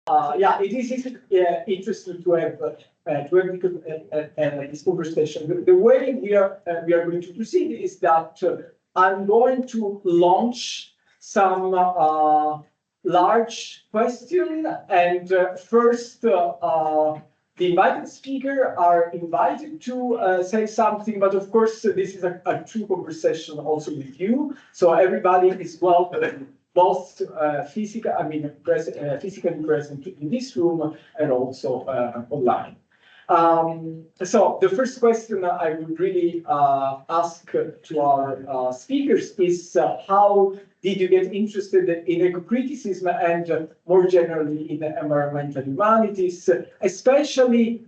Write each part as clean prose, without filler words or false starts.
Yeah, it is interesting to have this conversation. The way we are going to proceed is that I'm going to launch some large question, and first the invited speaker are invited to say something, but of course this is a true conversation also with you, so everybody is welcome, both physically present in this room and also online. So the first question I would really ask to our speakers is how did you get interested in ecocriticism and more generally in environmental humanities, especially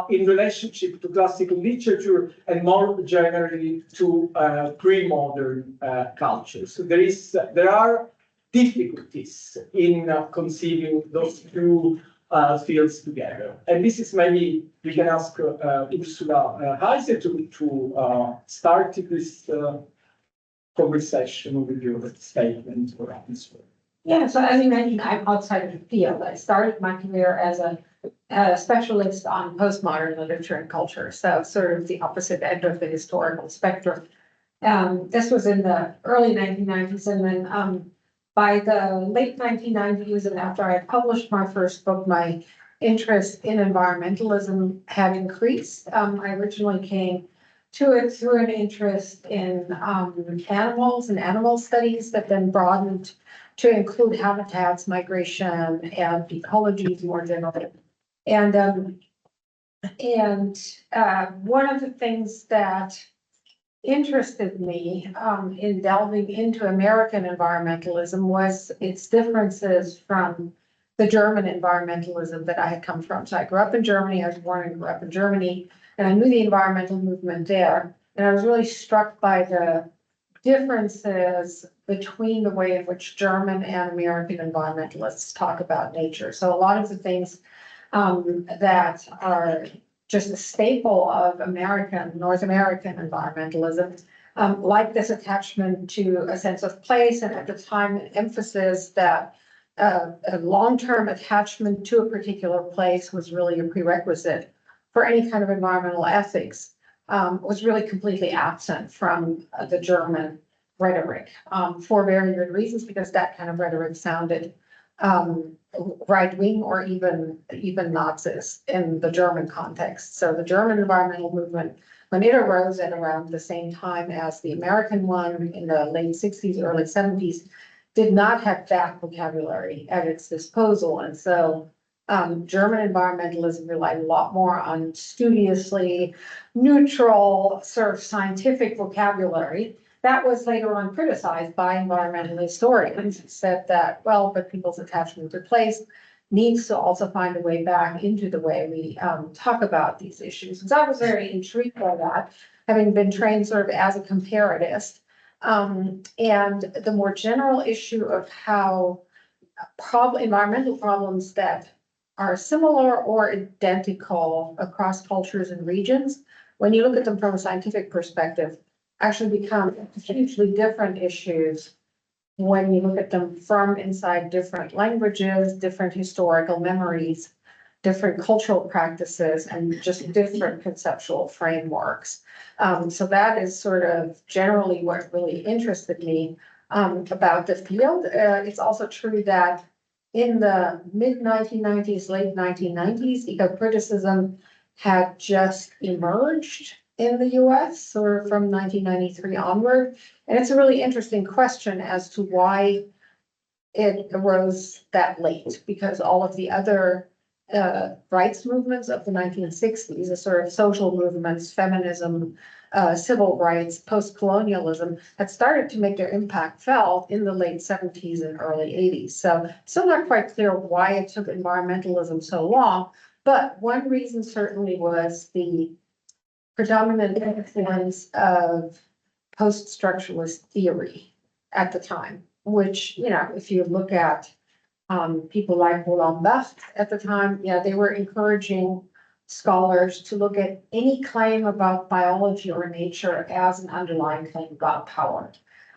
in relationship to classical literature and more generally to pre-modern culture. So there are difficulties in conceiving those two fields together. And this is maybe we can ask Ursula Heise to start this conversation with your statement or answer. Yeah, so as you mentioned, I'm outside of the field. I started my career as a specialist on postmodern literature and culture, so sort of the opposite end of the historical spectrum. This was in the early 1990s, and then by the late 1990s, and after I published my first book, my interest in environmentalism had increased. I originally came to it through an interest in animals and animal studies that then broadened to include habitats, migration, and ecologies more generally. And one of the things that interested me in delving into American environmentalism was its differences from the German environmentalism that I had come from. So I grew up in Germany, I was born and grew up in Germany, and I knew the environmental movement there. And I was really struck by the differences between the way in which German and American environmentalists talk about nature. So a lot of the things that are just a staple of North American environmentalism, like this attachment to a sense of place, and at the time, an emphasis that a long-term attachment to a particular place was really a prerequisite for any kind of environmental ethics, was really completely absent from the German rhetoric, for very good reasons, because that kind of rhetoric sounded right-wing or even Nazis in the German context. So the German environmental movement, when it arose at around the same time as the American one in the late 60s, early 70s, did not have that vocabulary at its disposal. And so German environmentalism relied a lot more on studiously neutral, sort of scientific vocabulary. That was later on criticized by environmental historians, who said that, well, but people's attachment to place needs to also find a way back into the way we talk about these issues. And so I was very intrigued by that, having been trained sort of as a comparatist. And the more general issue of how environmental problems that are similar or identical across cultures and regions, when you look at them from a scientific perspective, actually become hugely different issues when you look at them from inside different languages, different historical memories, different cultural practices, and just different conceptual frameworks. So that is sort of generally what really interested me about the field. It's also true that in the mid-1990s, late 1990s, ecocriticism had just emerged in the US, or from 1993 onward. And it's a really interesting question as to why it arose that late, because all of the other rights movements of the 1960s, the sort of social movements, feminism, civil rights, post-colonialism, had started to make their impact felt in the late 70s and early 80s. So still not quite clear why it took environmentalism so long, but one reason certainly was the predominant influence of post-structuralist theory at the time, which, you know, if you look at people like Roland Barthes at the time, yeah, they were encouraging scholars to look at any claim about biology or nature as an underlying claim about power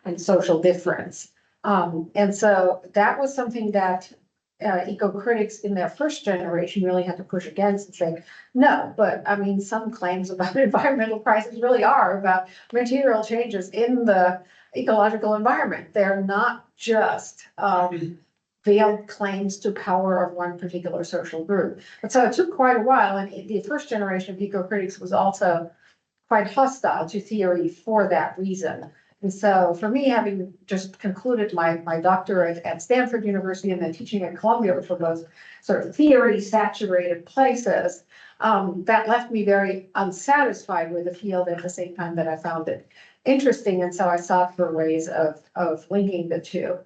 and social difference. And so that was something that eco-critics in their first generation really had to push against and say, no, but I mean, some claims about environmental crisis really are about material changes in the ecological environment. They're not just veiled claims to power of one particular social group. And so it took quite a while, and the first generation of eco-critics was also quite hostile to theory for that reason. And so for me, having just concluded my doctorate at Stanford University and then teaching at Columbia, which were both sort of theory saturated places, that left me very unsatisfied with the field at the same time that I found it interesting. And so I sought for ways of linking the two.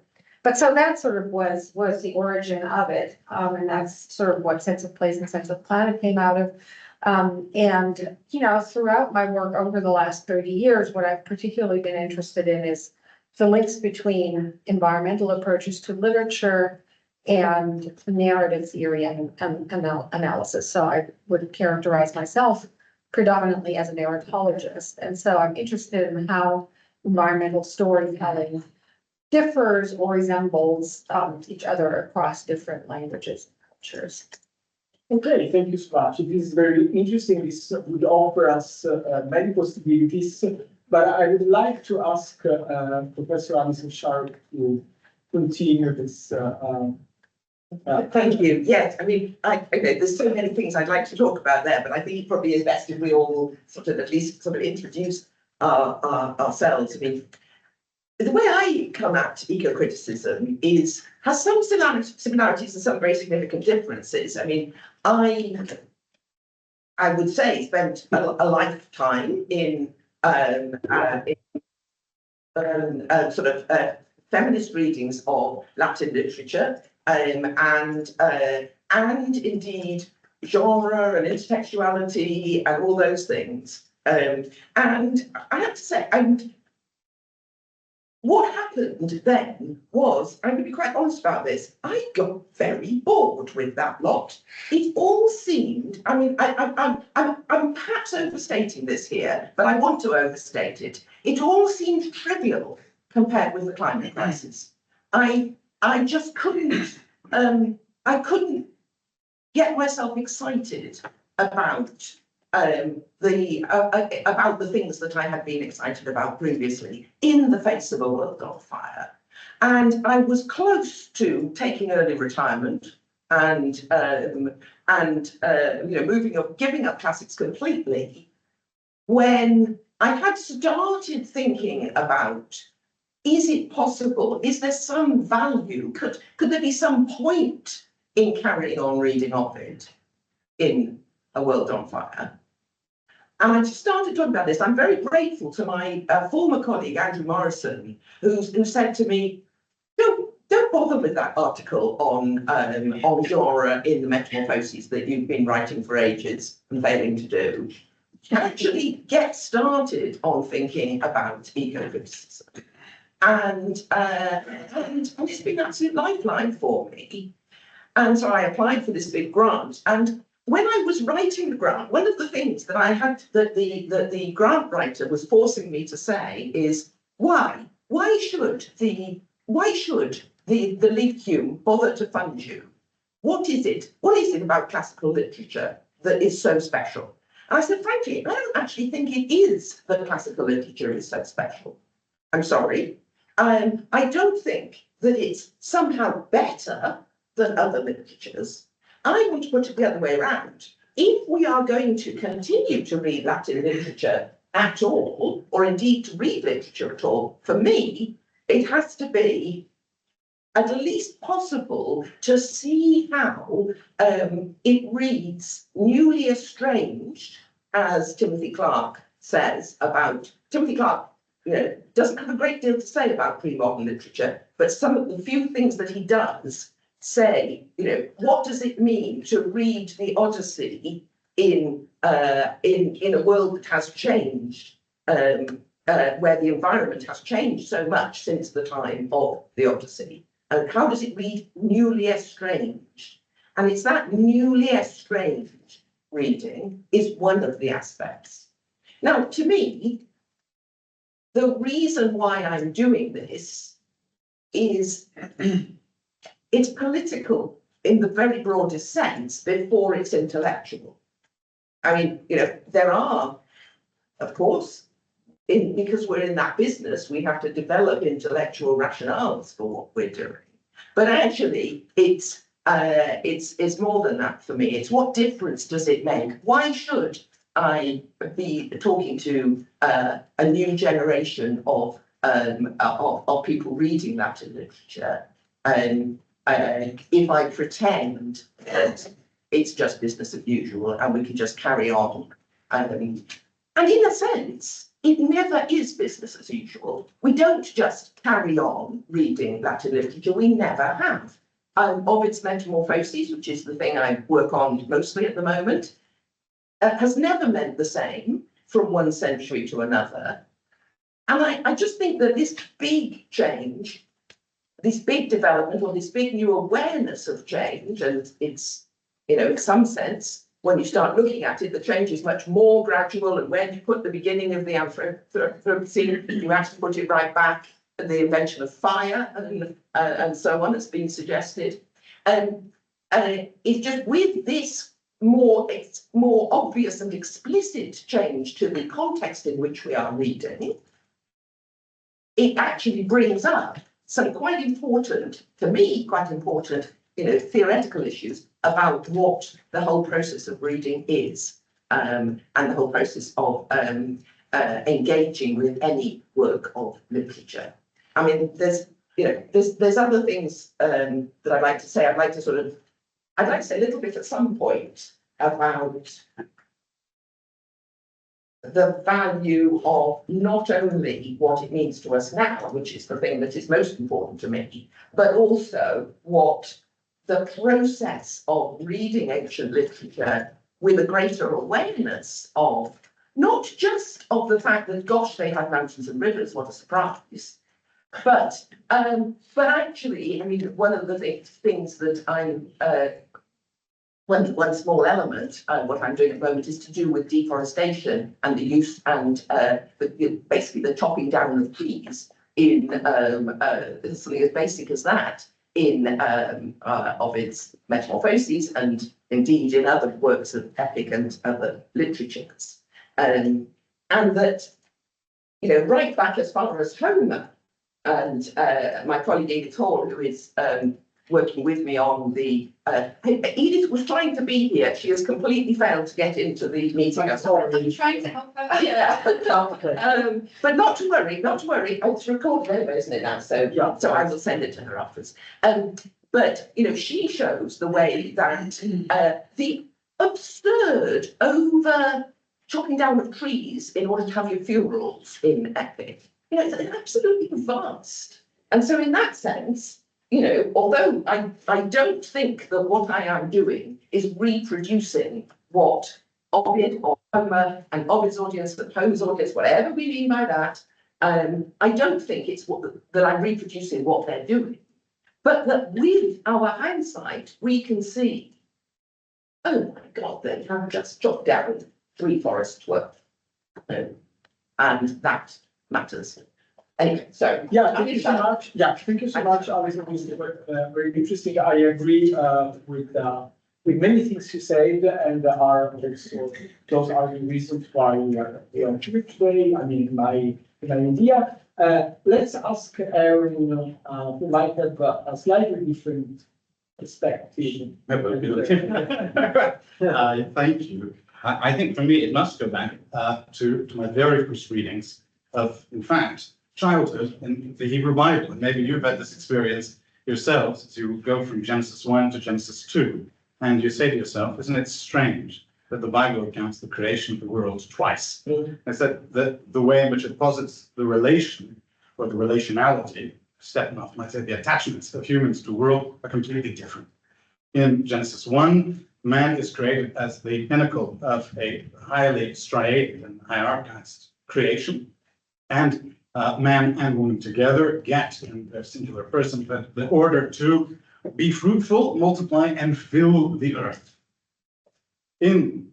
But so that sort of was the origin of it. And that's sort of what Sense of Place and Sense of Planet came out of. And, you know, throughout my work over the last 30 years, what I've particularly been interested in is the links between environmental approaches to literature and narrative theory and analysis. So I would characterize myself predominantly as a narratologist. And so I'm interested in how environmental storytelling differs or resembles each other across different languages and cultures. Okay, thank you so much. It is very interesting. This would offer us many possibilities, but I would like to ask Professor Alison Sharp to continue this. Thank you. Yes, I mean, there's so many things I'd like to talk about there, but I think it probably is best if we all sort of at least sort of introduce ourselves. I mean, the way I come at eco-criticism has some similarities and some very significant differences. I mean, I would say spent a lifetime in sort of feminist readings of Latin literature, and indeed genre and intertextuality and all those things. And I have to say, what happened then was, I'm going to be quite honest about this, I got very bored with that lot. It all seemed, I mean, I'm perhaps overstating this here, but I want to overstate it. It all seemed trivial compared with the climate crisis. I just couldn't, I couldn't get myself excited about the things that I had been excited about previously in the face of a world on fire. And I was close to taking early retirement and you know, giving up classics completely, when I had started thinking about, is it possible? Is there some value? Could there be some point in carrying on reading of it in a world on fire? And I just started talking about this. I'm very grateful to my former colleague, Andrew Morrison, who said to me, don't bother with that article on genre in the Metamorphoses that you've been writing for ages and failing to do. Actually get started on thinking about eco-criticism. And it's been an absolute lifeline for me. And so I applied for this big grant. And when I was writing the grant, one of the things that I had that the grant writer was forcing me to say is, why should the Lyceum bother to fund you? What is it about classical literature that is so special? And I said, frankly, I don't actually think it is that classical literature is so special. I'm sorry. I don't think that it's somehow better than other literatures. I want to put it the other way around. If we are going to continue to read Latin literature at all, or indeed to read literature at all, for me, it has to be at least possible to see how it reads newly estranged, as Timothy Clark says about, Timothy Clark, you know, doesn't have a great deal to say about pre-modern literature, but some of the few things that he does say, you know, what does it mean to read the Odyssey in a world that has changed, where the environment has changed so much since the time of the Odyssey? And how does it read newly estranged? And it's that newly estranged reading is one of the aspects. Now, to me, the reason why I'm doing this is it's political in the very broadest sense before it's intellectual. I mean, you know, there are, of course, because we're in that business, we have to develop intellectual rationales for what we're doing. But actually, it's more than that for me. It's what difference does it make? Why should I be talking to a new generation of people reading Latin literature, if I pretend that it's just business as usual and we can just carry on? And in a sense, it never is business as usual. We don't just carry on reading Latin literature. We never have. Ovid's Metamorphoses, which is the thing I work on mostly at the moment, has never meant the same from one century to another. And I just think that this big change, this big development, or this big new awareness of change, and it's, you know, in some sense, when you start looking at it, the change is much more gradual. And when you put the beginning of the Anthropocene, you have to put it right back at the invention of fire and so on, has been suggested. It's just with this more obvious and explicit change to the context in which we are reading, it actually brings up some quite important, to me, quite important, you know, theoretical issues about what the whole process of reading is, and the whole process of engaging with any work of literature. I mean, there's other things that I'd like to say. I'd like to say a little bit at some point about the value of not only what it means to us now, which is the thing that is most important to me, but also what the process of reading ancient literature with a greater awareness of, not just of the fact that, gosh, they had mountains and rivers, what a surprise, but actually, I mean, one of the things that I'm, one small element, what I'm doing at the moment is to do with deforestation and the use and basically the chopping down of trees in something as basic as that in Ovid's Metamorphoses, and indeed in other works of epic and other literatures. And that, you know, right back as far as Homer, and my colleague Edith Hall, who is working with me on the, Edith was trying to be here. She has completely failed to get into the meeting. I'm trying to help her. Yeah. But not to worry, not to worry. It's recorded anyway, isn't it now? So, yeah, so I will send it to her afterwards. But, you know, she shows the way that the absurd over chopping down of trees in order to have your funerals in epic, you know, it's absolutely vast. And so in that sense, you know, although I don't think that what I am doing is reproducing what Ovid or Homer and Ovid's audience, the Poe's audience, whatever we mean by that, I don't think it's that I'm reproducing what they're doing, but that with our hindsight, we can see, oh my God, they have just chopped down 3 forests worth, and that matters. Anyway, so yeah, thank you so much. Yeah, thank you so much, Alison. It was very interesting. I agree with many things you said, and are also those are the reasons why we are here today. I mean, my idea. Let's ask Aaron, who might have a slightly different perspective. Thank you. I think for me, it must go back to my very first readings of, in fact, childhood in the Hebrew Bible. And maybe you've had this experience yourselves as you go from Genesis 1 to Genesis 2. And you say to yourself, isn't it strange that the Bible accounts the creation of the world twice? It's that the way in which it posits the relation or the relationality, Steppenhoff might say the attachments of humans to the world are completely different. In Genesis 1, man is created as the pinnacle of a highly striated and hierarchized creation. And man and woman together get in their singular person the order to be fruitful, multiply, and fill the earth. In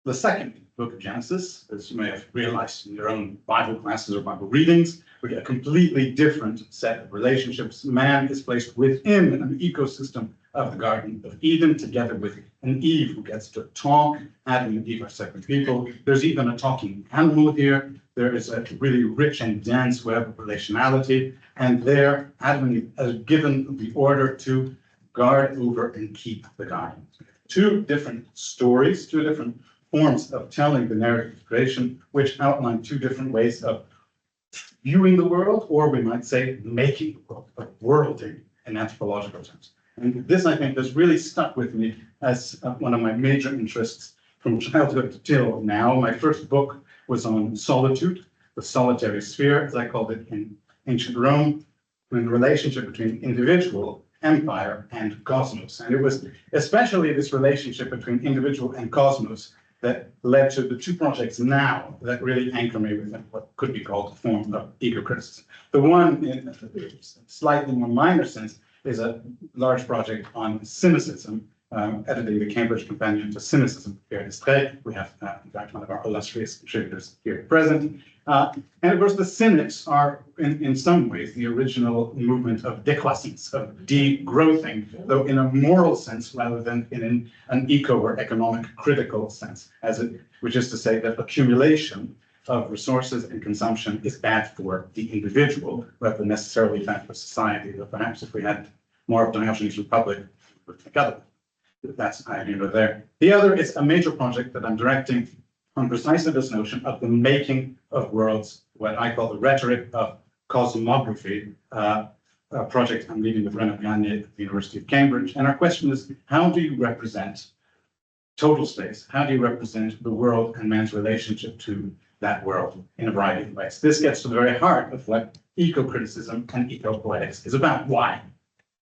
the second book of Genesis, as you may have realized in your own Bible classes or Bible readings, we get a completely different set of relationships. Man is placed within an ecosystem of the Garden of Eden, together with an Eve who gets to talk. Adam and Eve are separate people. There's even a talking animal here. There is a really rich and dense web of relationality. And there, Adam and Eve are given the order to guard over and keep the garden. Two different stories, two different forms of telling the narrative of creation, which outline two different ways of viewing the world, or we might say making the world, of worlding in anthropological terms. And this, I think, has really stuck with me as one of my major interests from childhood till now. My first book was on solitude, the solitary sphere, as I called it in ancient Rome, in the relationship between individual, empire, and cosmos. And it was especially this relationship between individual and cosmos that led to the two projects now that really anchor me within what could be called a form of eco-criticism. The one, in a slightly more minor sense, is a large project on cynicism, editing the Cambridge Companion to Cynicism, Pierre Destré. We have, in fact, one of our illustrious contributors here present. And of course, the cynics are, in some ways, the original movement of décroissance, of degrowthing, though in a moral sense rather than in an eco or economic critical sense, which is to say that accumulation of resources and consumption is bad for the individual, rather than necessarily bad for society. But perhaps if we had more of Diogenes' Republic, we would think otherwise. That's either there. The other is a major project that I'm directing on precisely this notion of the making of worlds, what I call the rhetoric of cosmography, a project I'm leading with Renaud Gagne at the University of Cambridge. And our question is, how do you represent total space? How do you represent the world and man's relationship to that world in a variety of ways? This gets to the very heart of what eco-criticism and eco-poetics is about. Why?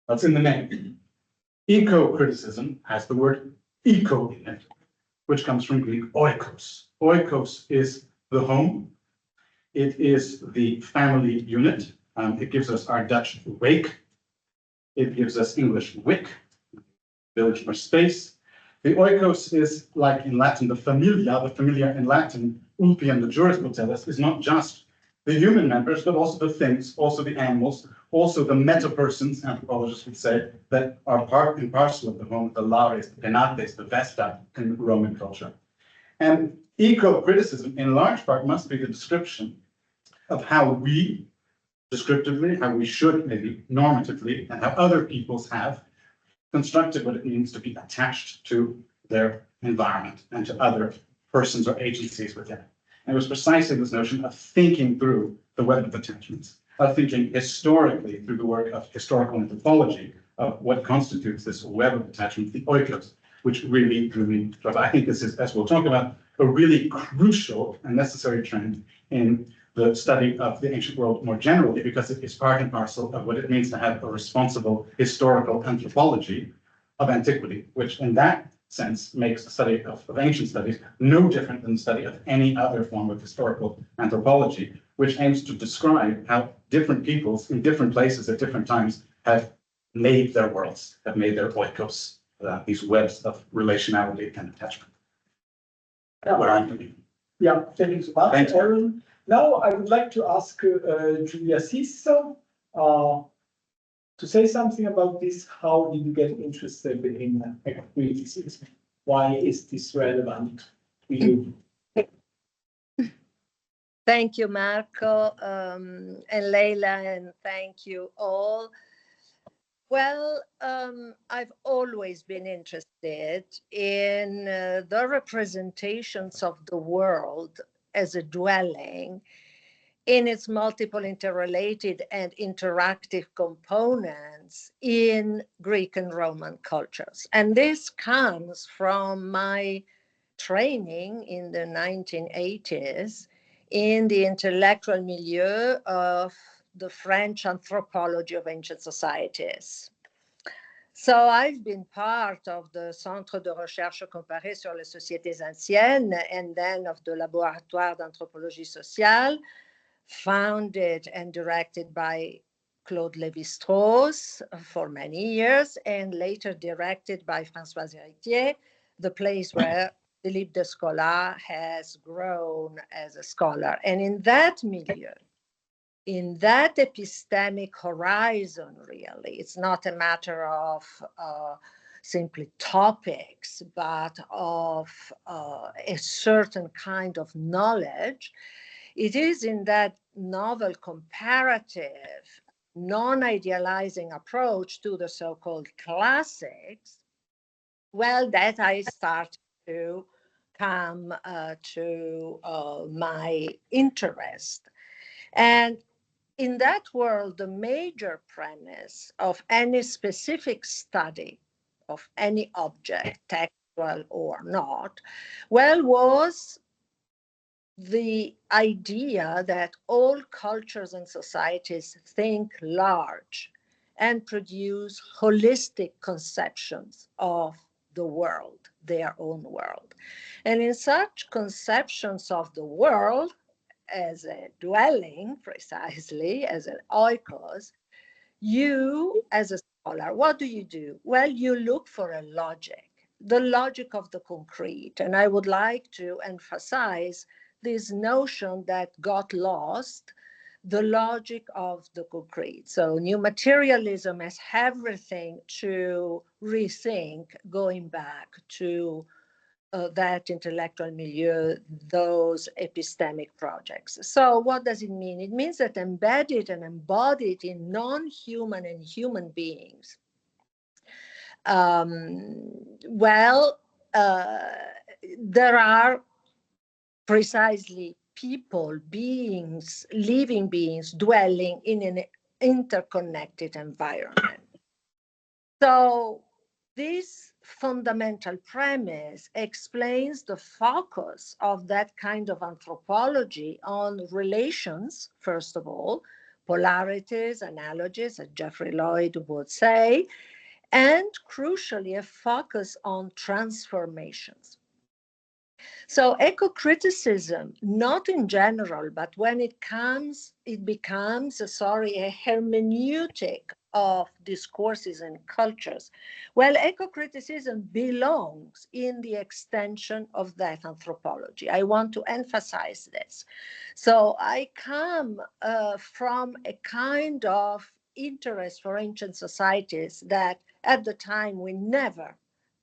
What's in the name? Eco-criticism has the word eco in it, which comes from Greek oikos. Oikos is the home. It is the family unit. It gives us our Dutch wake. It gives us English wick, village or space. The oikos is, like in Latin, the familia. The familia in Latin, ulpian, the jurist will tell us, is not just the human members, but also the things, also the animals, also the meta-persons, anthropologists would say, that are part and parcel of the home, the lares, the penates, the vesta in Roman culture. And eco-criticism, in large part, must be the description of how we, descriptively, how we should, maybe normatively, and how other peoples have constructed what it means to be attached to their environment and to other persons or agencies within it. And it was precisely this notion of thinking through the web of attachments, of thinking historically through the work of historical anthropology of what constitutes this web of attachments, the oikos, which really drew me. I think this is, as we'll talk about, a really crucial and necessary trend in the study of the ancient world more generally, because it is part and parcel of what it means to have a responsible historical anthropology of antiquity, which in that sense makes the study of ancient studies no different than the study of any other form of historical anthropology, which aims to describe how different peoples in different places at different times have made their worlds, have made their oikos, these webs of relationality and attachment. That's what I'm doing. Yeah, thank you so much, Thank you. Aaron. Now I would like to ask Julia Sisso to say something about this. How did you get interested in ecocriticism? Why is this relevant to you? Thank you, Marco, and Leila, and thank you all. Well, I've always been interested in the representations of the world as a dwelling in its multiple interrelated and interactive components in Greek and Roman cultures. And this comes from my training in the 1980s in the intellectual milieu of the French anthropology of ancient societies. So I've been part of the Centre de Recherche Comparée sur les Sociétés Anciennes and then of the Laboratoire d'Anthropologie Sociale, founded and directed by Claude Lévi-Strauss for many years, and later directed by Françoise Héritier, the place where Philippe Descola has grown as a scholar. And in that milieu, in that epistemic horizon, really, it's not a matter of simply topics, but of a certain kind of knowledge. It is in that novel comparative, non-idealizing approach to the so-called classics, well, that I start to come to my interest. And in that world, the major premise of any specific study of any object, textual or not, well, was the idea that all cultures and societies think large and produce holistic conceptions of the world, their own world. And in such conceptions of the world, as a dwelling, precisely, as an oikos, you, as a scholar, what do? Well, you look for a logic, the logic of the concrete. And I would like to emphasize this notion that got lost, the logic of the concrete. So new materialism has everything to rethink, going back to that intellectual milieu, those epistemic projects. So what does it mean? It means that embedded and embodied in non-human and human beings, well, there are precisely people, beings, living beings dwelling in an interconnected environment. So this fundamental premise explains the focus of that kind of anthropology on relations, first of all, polarities, analogies, as Jeffrey Lloyd would say, and crucially, a focus on transformations. So eco-criticism, not in general, but when it becomes a hermeneutic of discourses and cultures. Well, eco-criticism belongs in the extension of that anthropology. I want to emphasize this. So I come from a kind of interest for ancient societies that at the time we never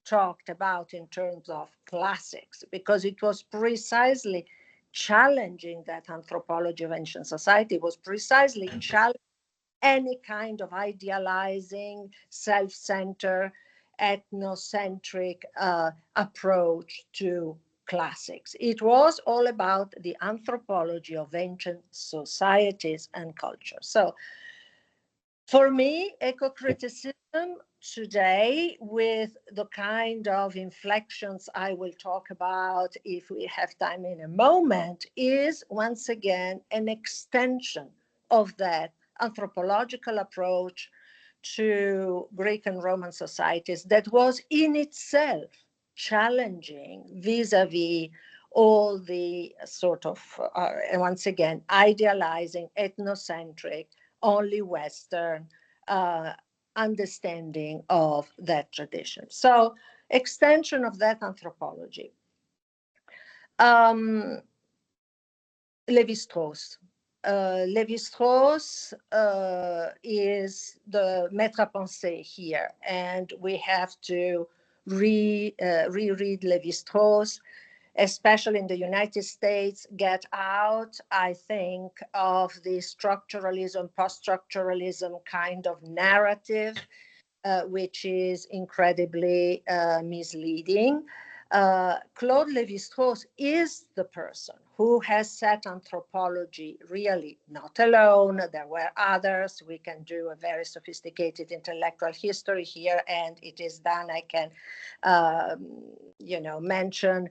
talked about in terms of classics, because it was precisely challenging that anthropology of ancient society was precisely challenging any kind of idealizing, self-centered, ethnocentric approach to classics. It was all about the anthropology of ancient societies and culture. So for me, eco-criticism today, with the kind of inflections I will talk about if we have time in a moment, is once again an extension of that anthropological approach to Greek and Roman societies that was in itself challenging vis-a-vis all the sort of, once again, idealizing, ethnocentric, only Western understanding of that tradition. So extension of that anthropology. Lévi-Strauss. Lévi-Strauss is the maître à penser here, and we have to reread Lévi-Strauss, especially in the United States, get out, I think, of the structuralism, post-structuralism kind of narrative, which is incredibly misleading. Claude Lévi-Strauss is the person who has set anthropology really not alone. There were others. We can do a very sophisticated intellectual history here, and it is done. I can, mention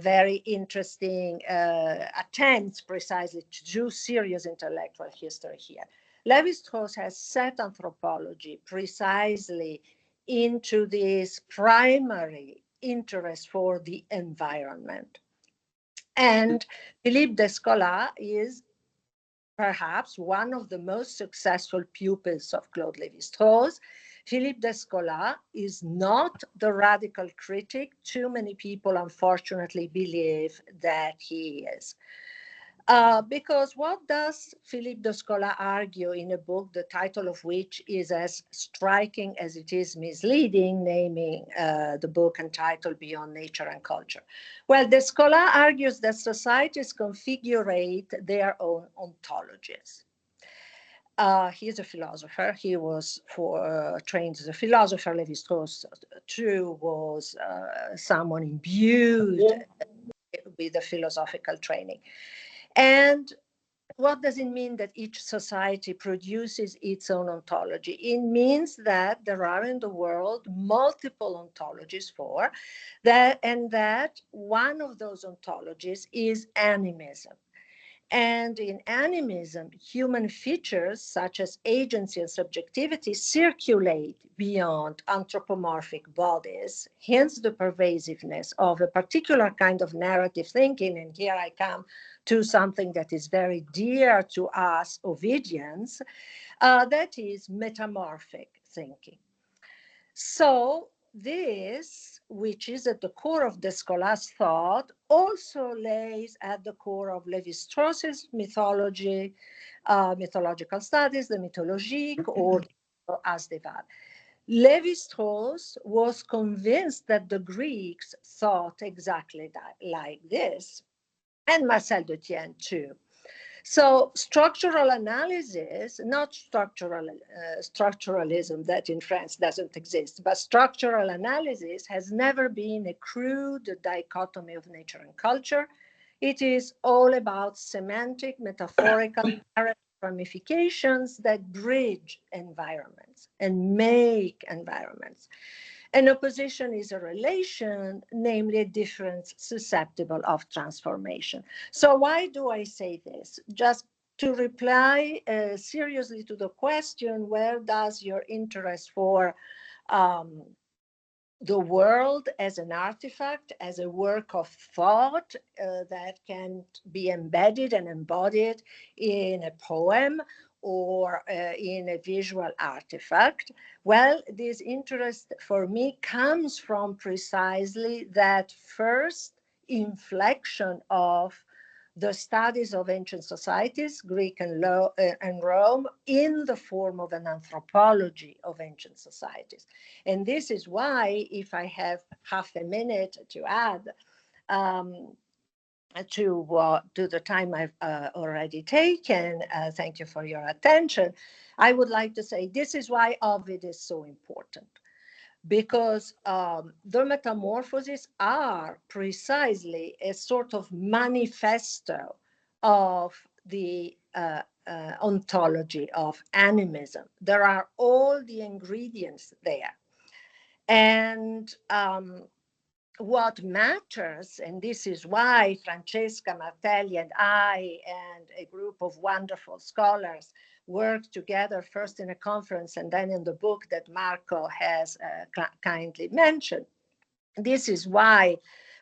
very interesting attempts precisely to do serious intellectual history here. Lévi-Strauss has set anthropology precisely into this primary interest for the environment. And Philippe Descola is perhaps one of the most successful pupils of Claude Lévi-Strauss. Philippe Descola is not the radical critic too many people unfortunately believe that he is. Because what does Philippe de Scola argue in a book, the title of which is as striking as it is misleading, naming the book entitled Beyond Nature and Culture? Well, de Scola argues that societies configure their own ontologies. He's a philosopher. He was trained as a philosopher. Lévi-Strauss, too, was someone imbued with a philosophical training. And what does it mean that each society produces its own ontology? It means that there are in the world multiple ontologies for that, and that one of those ontologies is animism. And in animism, human features such as agency and subjectivity circulate beyond anthropomorphic bodies, hence the pervasiveness of a particular kind of narrative thinking. And here I come to something that is very dear to us Ovidians, that is metamorphic thinking. So this, which is at the core of de Scola's thought, also lays at the core of Lévi-Strauss's mythology, mythological studies, the mythologique, or as they are. Lévi-Strauss was convinced that the Greeks thought exactly like this, and Marcel de Tienne too. So structural analysis, not structuralism that in France doesn't exist, but structural analysis has never been a crude dichotomy of nature and culture. It is all about semantic, metaphorical ramifications that bridge environments and make environments. An opposition is a relation, namely a difference susceptible of transformation. So why do I say this? Just to reply seriously to the question, where does your interest for the world as an artifact, as a work of thought that can be embedded and embodied in a poem or in a visual artifact? Well, this interest for me comes from precisely that first inflection of the studies of ancient societies, Greek and Rome, in the form of an anthropology of ancient societies. And this is why, if I have half a minute to add to the time I've already taken, thank you for your attention, I would like to say this is why Ovid is so important. Because the metamorphoses are precisely a sort of manifesto of the ontology of animism. There are all the ingredients there. And what matters, and this is why Francesca Martelli and I and a group of wonderful scholars worked together first in a conference and then in the book that Marco has kindly mentioned. This is why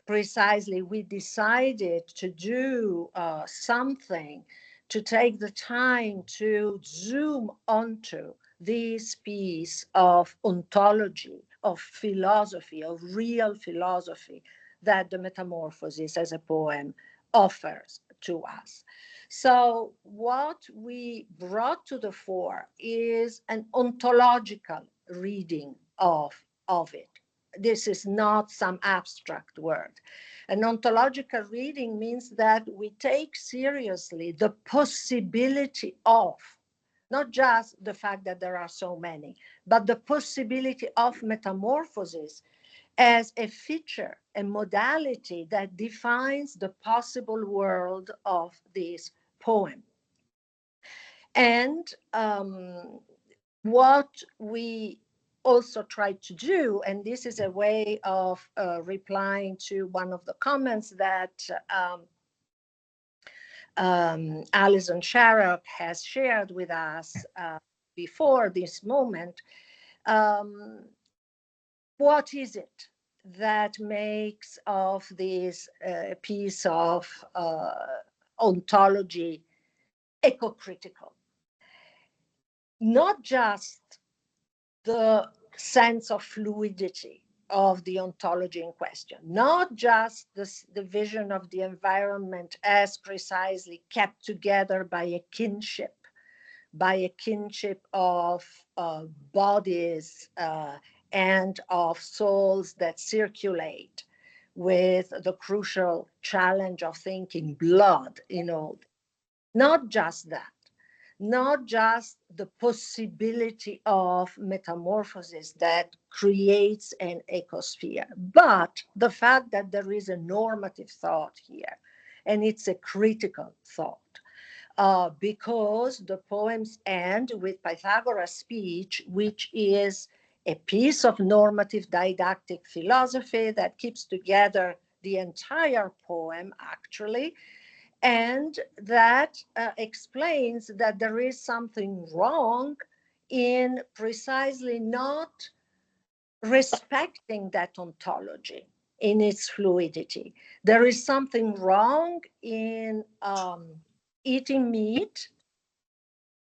precisely we decided to do something, to take the time to zoom onto this piece of ontology, of philosophy, of real philosophy that the Metamorphoses as a poem offers to us. So what we brought to the fore is an ontological reading of it. This is not some abstract word. An ontological reading means that we take seriously the possibility of, not just the fact that there are so many, but the possibility of metamorphosis as a feature, a modality that defines the possible world of this poem. And what we also tried to do, and this is a way of replying to one of the comments that Alison Sharrock has shared with us before this moment. What is it that makes of this piece of ontology ecocritical? Not just the sense of fluidity of the ontology in question, not just the vision of the environment as precisely kept together by a kinship of bodies and of souls that circulate, with the crucial challenge of thinking blood in all. Not just that, not just the possibility of metamorphosis that creates an ecosphere, but the fact that there is a normative thought here, and it's a critical thought. Because the poems end with Pythagoras' speech, which is a piece of normative didactic philosophy that keeps together the entire poem, actually, and that explains that there is something wrong in precisely not respecting that ontology in its fluidity. There is something wrong in eating meat,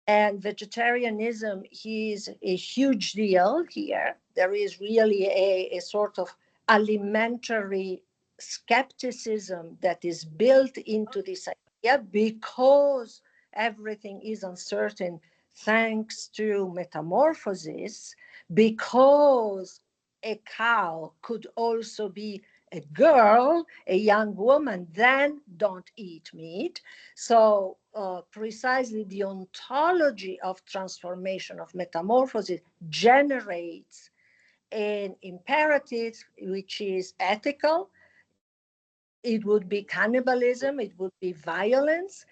and vegetarianism is a huge deal here. There is really a sort of alimentary skepticism that is built into this idea, because everything is uncertain thanks to metamorphosis, because a cow could also be a girl, a young woman, then don't eat meat. So precisely the ontology of transformation, of metamorphosis, generates an imperative which is ethical. It would be cannibalism, it would be violence,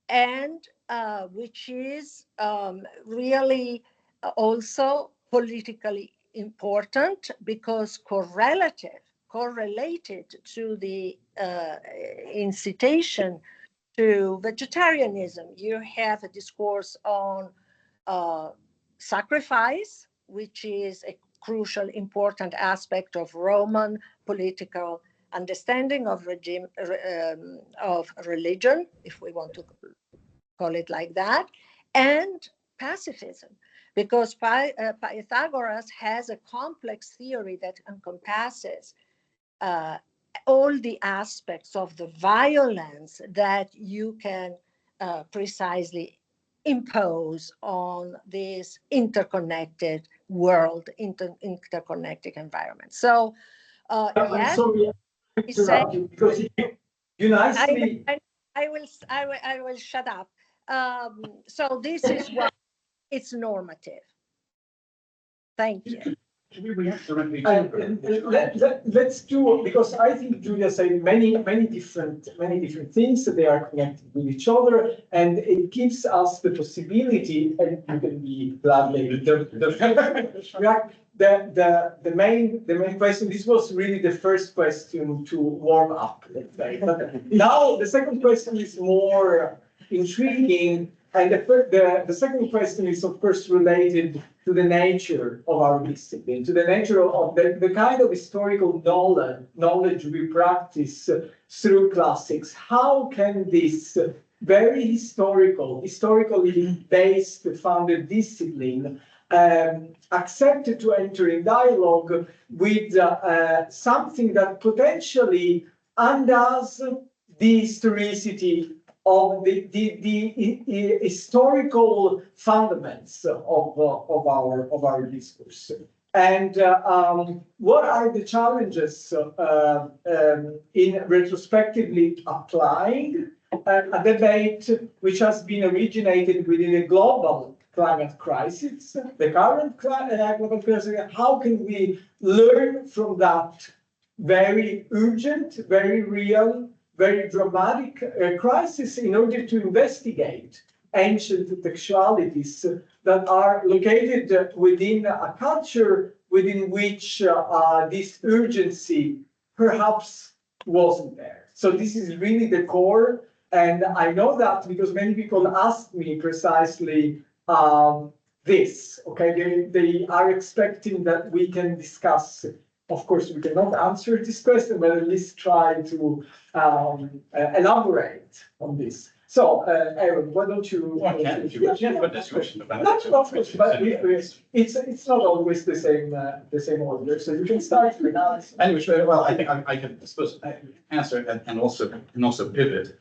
and which is really also politically important, because correlated to the incitation to vegetarianism. You have a discourse on sacrifice, which is a crucial, important aspect of Roman political understanding of regime, of religion, if we want to call it like that, and pacifism, because Pythagoras has a complex theory that encompasses all the aspects of the violence that you can precisely impose on this interconnected world, interconnected environment. So, I'm yes, sorry to interrupt you, because you nicely. I will shut up. So this is what it's normative. Thank you. Can we react directly Let's do, because I think Julia said many different things that they are connected with each other, and it gives us the possibility, and you can be glad later. The main question. This was really the first question to warm up, let's say. But now the second question is more intriguing. And the second question is, of course, related to the nature of our discipline, to the nature of the kind of historical knowledge we practice through classics. How can this very historically based, founded discipline accepted to enter in dialogue with something that potentially undoes the historicity of the historical fundaments of our discourse, and what are the challenges in retrospectively applying a debate which has been originated within a global climate crisis, the current global crisis. How can we learn from that very urgent, very real, very dramatic crisis in order to investigate ancient textualities that are located within a culture within which this urgency perhaps wasn't there? So this is really the core, and I know that because many people ask me precisely this. Okay, they are expecting that we can discuss. Of course, we cannot answer this question, but at least try to elaborate on this. So, Aaron, why don't you? Why can't you? Yeah, But this question about. not but it's not always the same order, so you can start with Alex. Anyway, well, I think I can, I suppose, answer and also pivot.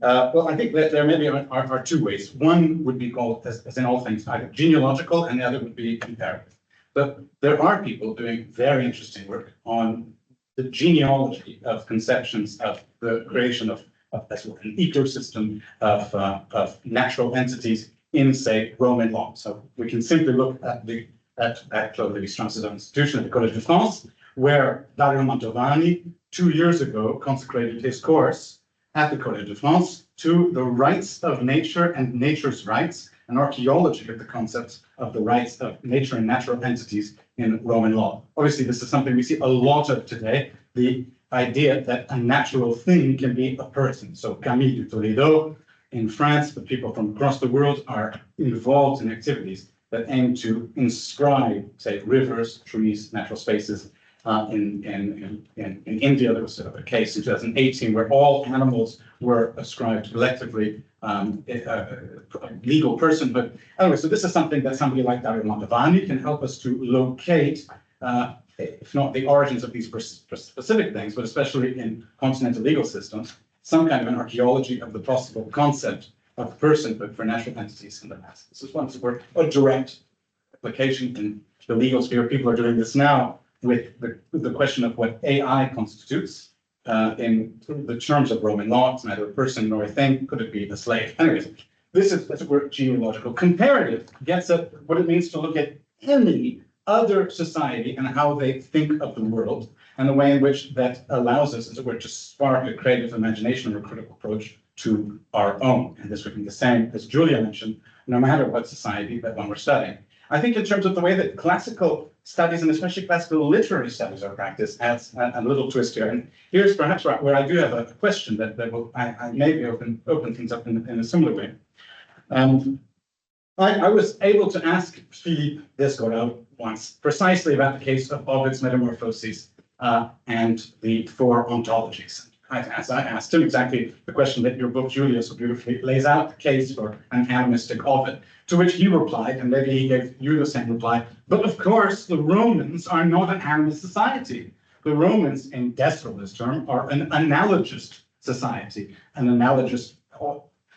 Well, I think that there maybe are two ways. One would be called, as in all things, either genealogical, and the other would be comparative. But there are people doing very interesting work on the genealogy of conceptions of the creation of an ecosystem of natural entities in, say, Roman law. So we can simply look at Claude Lévi-Strauss's own institution at the Collège de France, where Dario Mantovani 2 years ago consecrated his course at the Collège de France to the rights of nature and nature's rights, an archaeology of the concepts of the rights of nature and natural entities in Roman law. Obviously, this is something we see a lot of today, the idea that a natural thing can be a person. So Camille de Toledo in France, but people from across the world are involved in activities that aim to inscribe, say, rivers, trees, natural spaces. In India, there was a case in 2018 where all animals were ascribed collectively legal personhood. Anyway, so this is something that somebody like Dario Mantovani can help us to locate, if not the origins of these specific things, but especially in continental legal systems, some kind of an archaeology of the possible concept of personhood for natural entities in the past. This is one where a direct application in the legal sphere. People are doing this now with the question of what AI constitutes in the terms of Roman law. It's neither a person nor a thing. Could it be a slave? Anyways, this is where genealogical. Comparative gets at what it means to look at any other society and how they think of the world, and the way in which that allows us, as it were, to spark a creative imagination or a critical approach to our own. And this would be the same, as Julia mentioned, no matter what society that one we're studying. I think in terms of the way that classical studies, and especially classical literary studies, are practiced, adds a little twist here. And here's perhaps where I do have a question that will I maybe open things up in a similar way. I was able to ask Philippe Descola once precisely about the case of Ovid's Metamorphoses and the four ontologies. I asked him exactly the question that your book, Julia, so beautifully lays out, the case for an animistic Ovid, to which he replied, and maybe he gave you the same reply, but of course the Romans are not an animist society. The Romans, in Descola's term, are an analogous society, an analogous,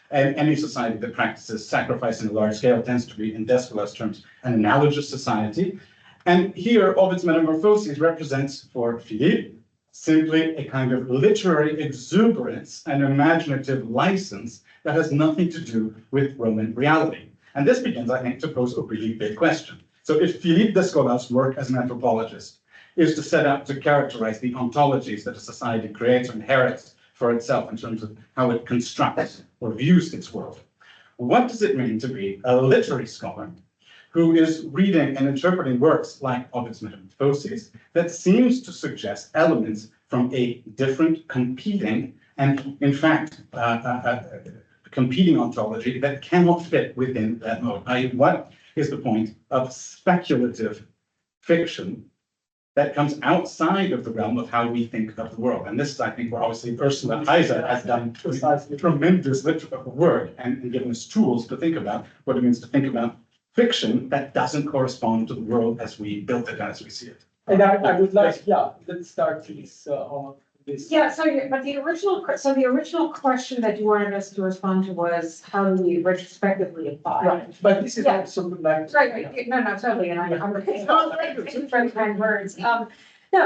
and any society that practices sacrifice on a large scale tends to be, in Descola's terms, an analogous society. And here, Ovid's Metamorphoses represents, for Philippe, simply a kind of literary exuberance and imaginative license that has nothing to do with Roman reality. And this begins, I think, to pose a really big question. So if Philippe Descola's work as an anthropologist is to set out to characterize the ontologies that a society creates or inherits for itself in terms of how it constructs or views its world, what does it mean to be a literary scholar who is reading and interpreting works like Ovid's Metamorphoses that seems to suggest elements from a different, competing, and in fact, competing ontology that cannot fit within that mode? What is the point of speculative fiction that comes outside of the realm of how we think of the world? And this is, I think, where obviously Ursula Heiser has done tremendous literary work and given us tools to think about what it means to think about fiction that doesn't correspond to the world as we built it, as we see it. And I would like, let's start please on this. Yeah, so, but the original question that you wanted us to respond to was how do we retrospectively apply? Right, but this is Yeah. also like. Right, no, totally, and I'm very kind words. No,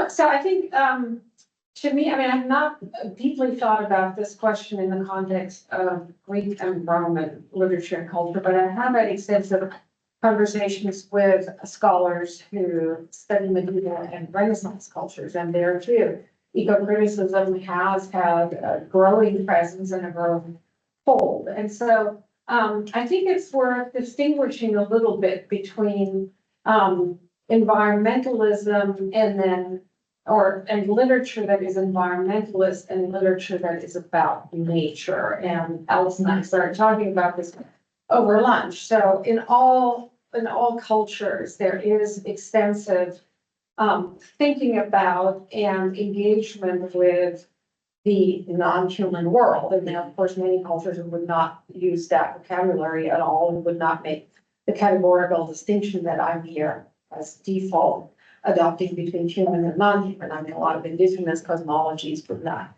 so I think, to me, I mean, I've not deeply thought about this question in the context of Greek and Roman literature and culture, but I have had extensive conversations with scholars who study medieval and Renaissance cultures, and there too, eco-criticism has had a growing presence and a growing hold. And so I think it's worth distinguishing a little bit between environmentalism and literature that is environmentalist and literature that is about nature. And Alice and I started talking about this over lunch. So in all cultures, there is extensive thinking about and engagement with the non-human world. And then, of course, many cultures would not use that vocabulary at all and would not make the categorical distinction that I'm here as default adopting between human and non-human. I mean, a lot of indigenous cosmologies would not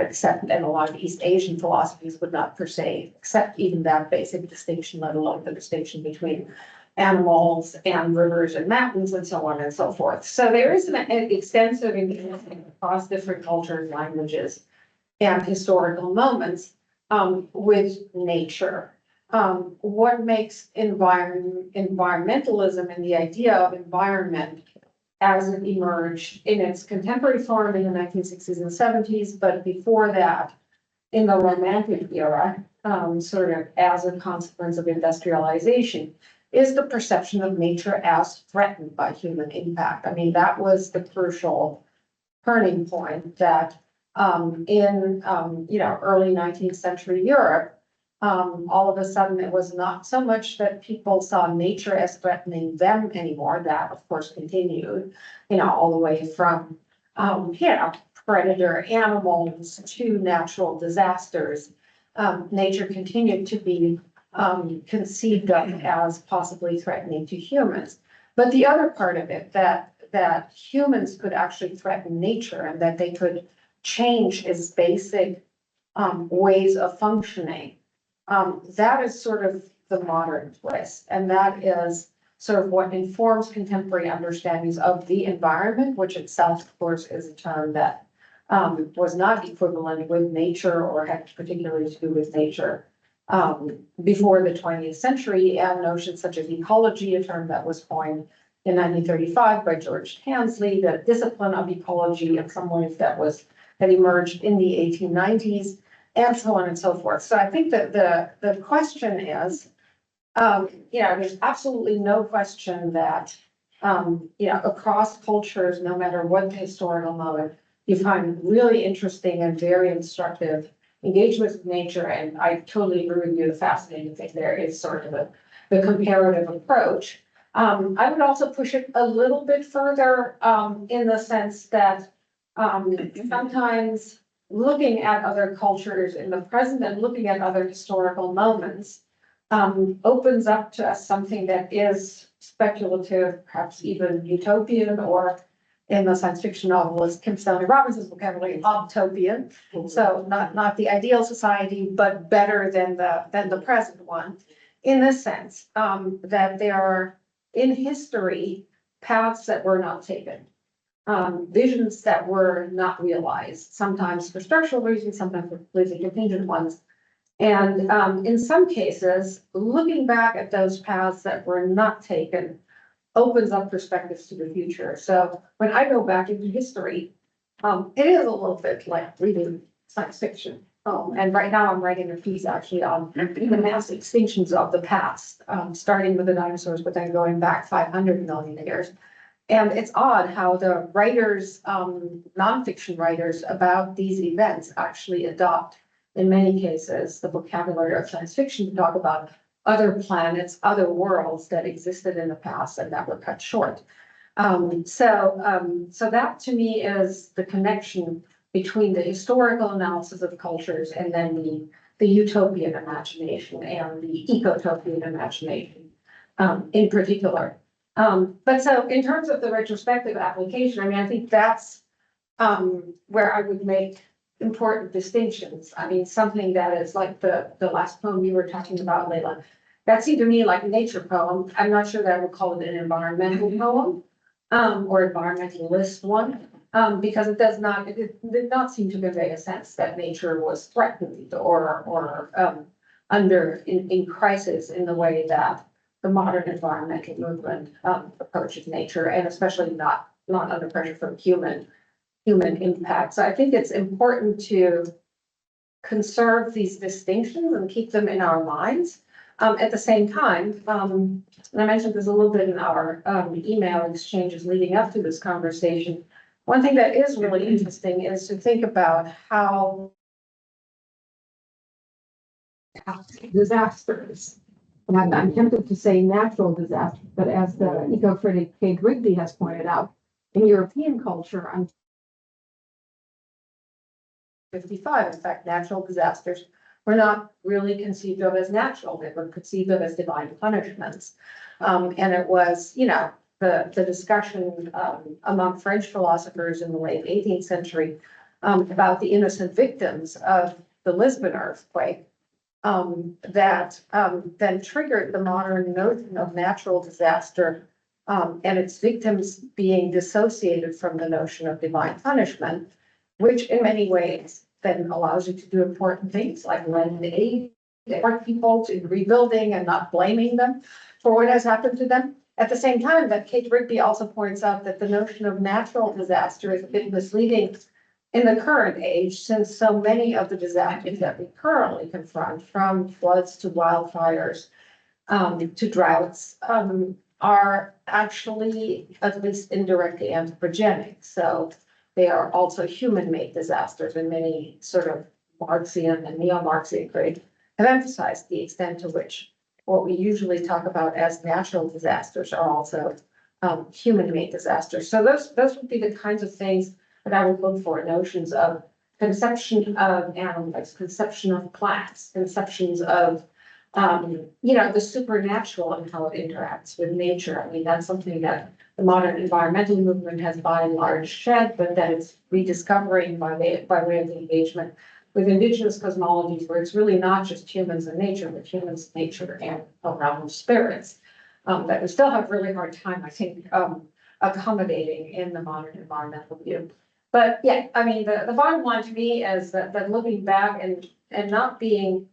accept, and a lot of East Asian philosophies would not per se accept even that basic distinction, let alone the distinction between animals and rivers and mountains and so on and so forth. So there is an extensive engagement across different cultures, languages, and historical moments with nature. What makes environmentalism and the idea of environment as it emerged in its contemporary form in the 1960s and 70s, but before that, in the Romantic era, sort of as a consequence of industrialization, is the perception of nature as threatened by human impact. I mean, that was the crucial turning point that in early 19th century Europe, all of a sudden it was not so much that people saw nature as threatening them anymore. That of course continued, all the way from predator animals to natural disasters. Nature continued to be conceived of as possibly threatening to humans. But the other part of it, that humans could actually threaten nature and that they could change its basic ways of functioning, that is sort of the modern twist. And that is sort of what informs contemporary understandings of the environment, which itself, of course, is a term that was not equivalent with nature or had particularly to do with nature before the 20th century, and notions such as ecology, a term that was coined in 1935 by George Tansley, the discipline of ecology in some ways that emerged in the 1890s, and so on and so forth. So I think that the question is, there's absolutely no question that, across cultures, no matter what the historical moment, you find really interesting and very instructive engagement with nature. And I totally agree with you. The fascinating thing there is sort of the comparative approach. I would also push it a little bit further in the sense that sometimes looking at other cultures in the present and looking at other historical moments opens up to us something that is speculative, perhaps even utopian, or in the science fiction novelist Kim Stanley Robinson's vocabulary, utopian. So not the ideal society, but better than the present one, in the sense that there are in history paths that were not taken, visions that were not realized, sometimes for structural reasons, sometimes for completely contingent ones. And in some cases, looking back at those paths that were not taken opens up perspectives to the future. So when I go back into history, it is a little bit like reading science fiction. And right now I'm writing a piece actually on the mass extinctions of the past, starting with the dinosaurs, but then going back 500 million years. And it's odd how the writers, nonfiction writers about these events actually adopt, in many cases, the vocabulary of science fiction to talk about other planets, other worlds that existed in the past and that were cut short. So that to me is the connection between the historical analysis of cultures and then the utopian imagination and the ecotopian imagination in particular. But so in terms of the retrospective application, I mean, I think that's where I would make important distinctions. I mean, something that is like the last poem you were talking about, Leila, that seemed to me like a nature poem. I'm not sure that I would call it an environmental poem or environmentalist one, because it did not seem to convey a sense that nature was threatened or in crisis in the way that the modern environmental movement approaches nature, and especially not under pressure from human impact. So I think it's important to conserve these distinctions and keep them in our minds. At the same time, and I mentioned this a little bit in our email exchanges leading up to this conversation, one thing that is really interesting is to think about how disasters, and I'm tempted to say natural disasters, but as the eco-critic Kate Rigby has pointed out, in European culture, 55. In fact, natural disasters were not really conceived of as natural. They were conceived of as divine punishments. And it was, the discussion among French philosophers in the late 18th century about the innocent victims of the Lisbon earthquake that then triggered the modern notion of natural disaster and its victims being dissociated from the notion of divine punishment, which in many ways then allows you to do important things like lend aid to people to rebuilding and not blaming them for what has happened to them. At the same time, that Kate Rigby also points out that the notion of natural disaster is a bit misleading in the current age, since so many of the disasters that we currently confront, from floods to wildfires to droughts, are actually at least indirectly anthropogenic. So they are also human-made disasters, and many sort of Marxian and neo-Marxian critics have emphasized the extent to which what we usually talk about as natural disasters are also human-made disasters. So those would be the kinds of things that I would look for: notions of conception of animals, conception of plants, conceptions of the supernatural and how it interacts with nature. I mean, that's something that the modern environmental movement has by and large shed, but that it's rediscovering by way of the engagement with indigenous cosmologies, where it's really not just humans and nature, but humans, nature, and a realm of spirits that we still have a really hard time, I think, accommodating in the modern environmental view. But yeah, I mean, the bottom line to me is that looking back and not being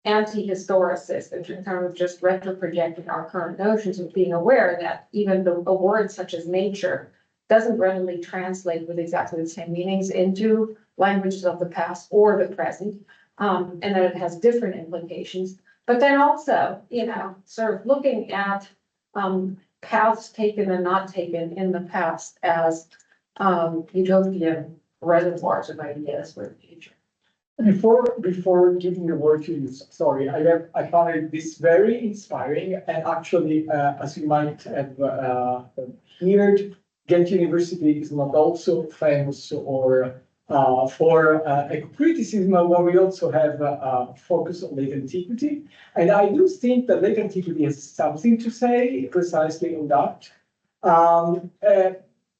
anti-historicist in terms of just retro-projecting our current notions, of being aware that even a word such as nature doesn't readily translate with exactly the same meanings into languages of the past or the present, and that it has different implications. But then also, sort of looking at paths taken and not taken in the past as utopian reservoirs of ideas for the future. Before giving the word to you, sorry, I found this very inspiring, and actually, as you might have heard, Ghent University is not also famous or for ecocriticism, where we also have a focus on late antiquity, and I do think that late antiquity has something to say precisely on that.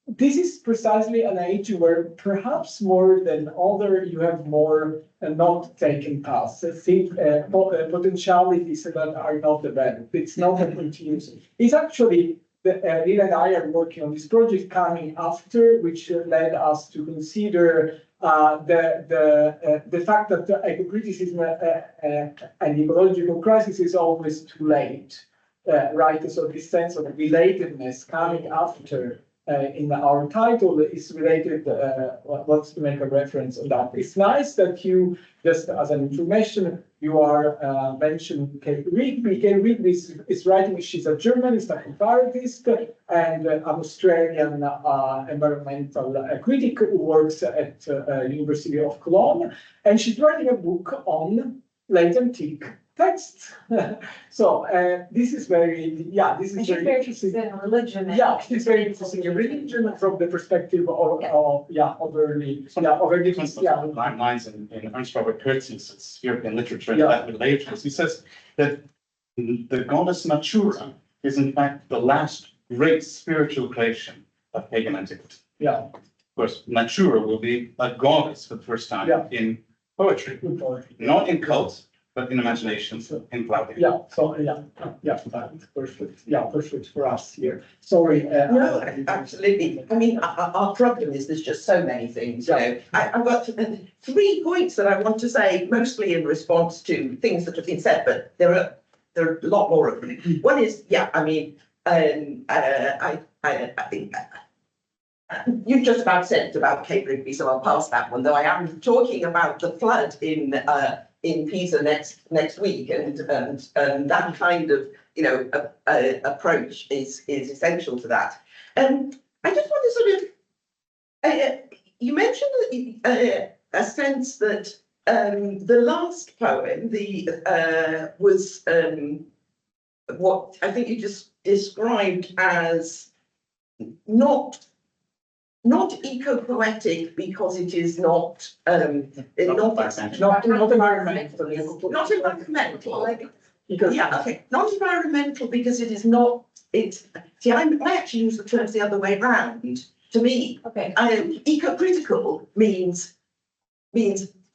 This is precisely an age where perhaps more than other, you have more not taken paths, potentialities that are not developed. It's not a continuous. It's actually, Lina and I are working on this project coming after, which led us to consider the fact that ecocriticism and ecological crisis is always too late, right? So this sense of relatedness coming after in our title is related, wants to make a reference on that. It's nice that you, just as an information, you are mentioned Kate Rigby. Kate Rigby is writing, she's a journalist, a comparatist, and an Australian environmental critic who works at University of Cologne, and she's writing a book on late antique texts. So this is very, this is very interesting. In religion. Yeah, it's very interesting in religion from the perspective of early, lines in Ernst Robert Kurtz's European literature and Latin Middle Ages. He says that the goddess Natura is in fact the last great spiritual creation of pagan antiquity. Yeah. Of course, Natura will be a goddess for the first time in poetry, not in cult, but in imagination, in clouding. Yeah, so perfect. Yeah, perfect for us here. Sorry. No, absolutely. I mean, our problem is there's just so many things. I've got 3 points that I want to say, mostly in response to things that have been said, but there are a lot more of them. One is, I mean, I think you've just about said about Kate Rigby, so I'll pass that one. Though I am talking about the flood in Pisa next week, and that kind of approach is essential to that. I just want to sort of you mentioned a sense that the last poem was what I think you just described as not not eco-poetic because it is not, Not environmental. not environmental. Because Yeah, okay, not environmental because it is not, it's, see, I actually use the terms the other way round. To me, Okay, eco-critical means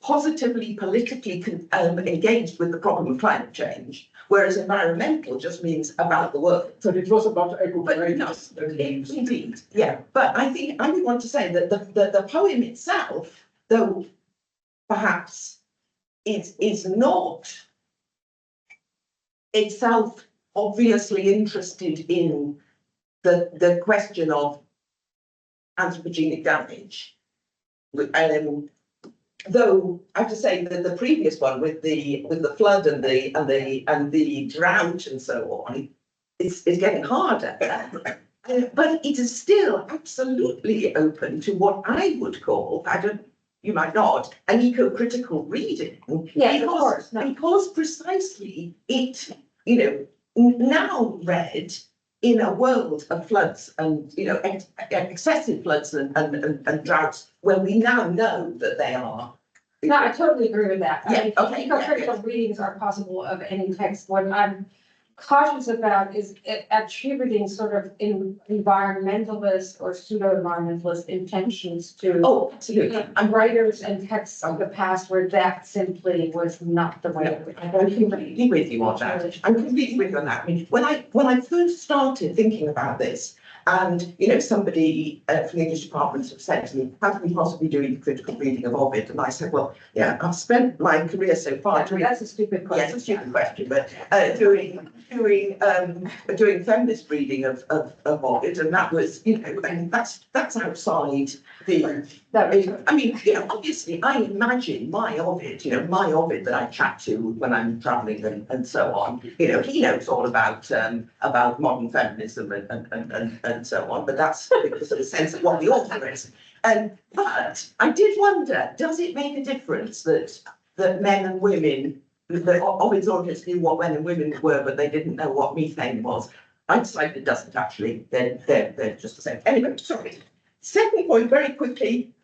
positively politically engaged with the problem of climate change, whereas environmental just means about the world. so it was about But no, eco-friendliness. indeed, yeah. But I think I would want to say that the poem itself, though perhaps is not itself obviously interested in the question of anthropogenic damage. Though I have to say that the previous one with the flood and the drought and so on is getting harder. But it is still absolutely open to what I would call, you might not, an eco-critical reading. yes, of course, no. Because precisely it, you know, now read in a world of floods and, you know, excessive floods and droughts, where we now know that they are. No, I totally agree with that. Yeah, I mean, okay, eco-critical readings are possible of any text. What I'm cautious about is attributing sort of environmentalist or pseudo-environmentalist intentions to Oh, absolutely. writers and texts of the past where that simply was not the way. I'm completely with you on that. I'm completely with you on that. I mean, when I first started thinking about this, and you know, somebody from the English department sort of said to me, "How can we possibly do a critical reading of Ovid?" And I said, "Well, yeah, I've spent my career so far doing." That's a stupid question. Yes, a stupid question, but doing feminist reading of Ovid, and that was, you know, and that's outside the. I mean, you know, obviously, I imagine my Ovid, you know, my Ovid that I chat to when I'm travelling and so on. You know, he knows all about modern feminism and so on. But that's the sort of sense of what the author is. But I did wonder, does it make a difference that men and women, the Ovid's audience knew what men and women were, but they didn't know what methane was? I decided it doesn't actually. They're just the same. Anyway, sorry. Second point, very quickly.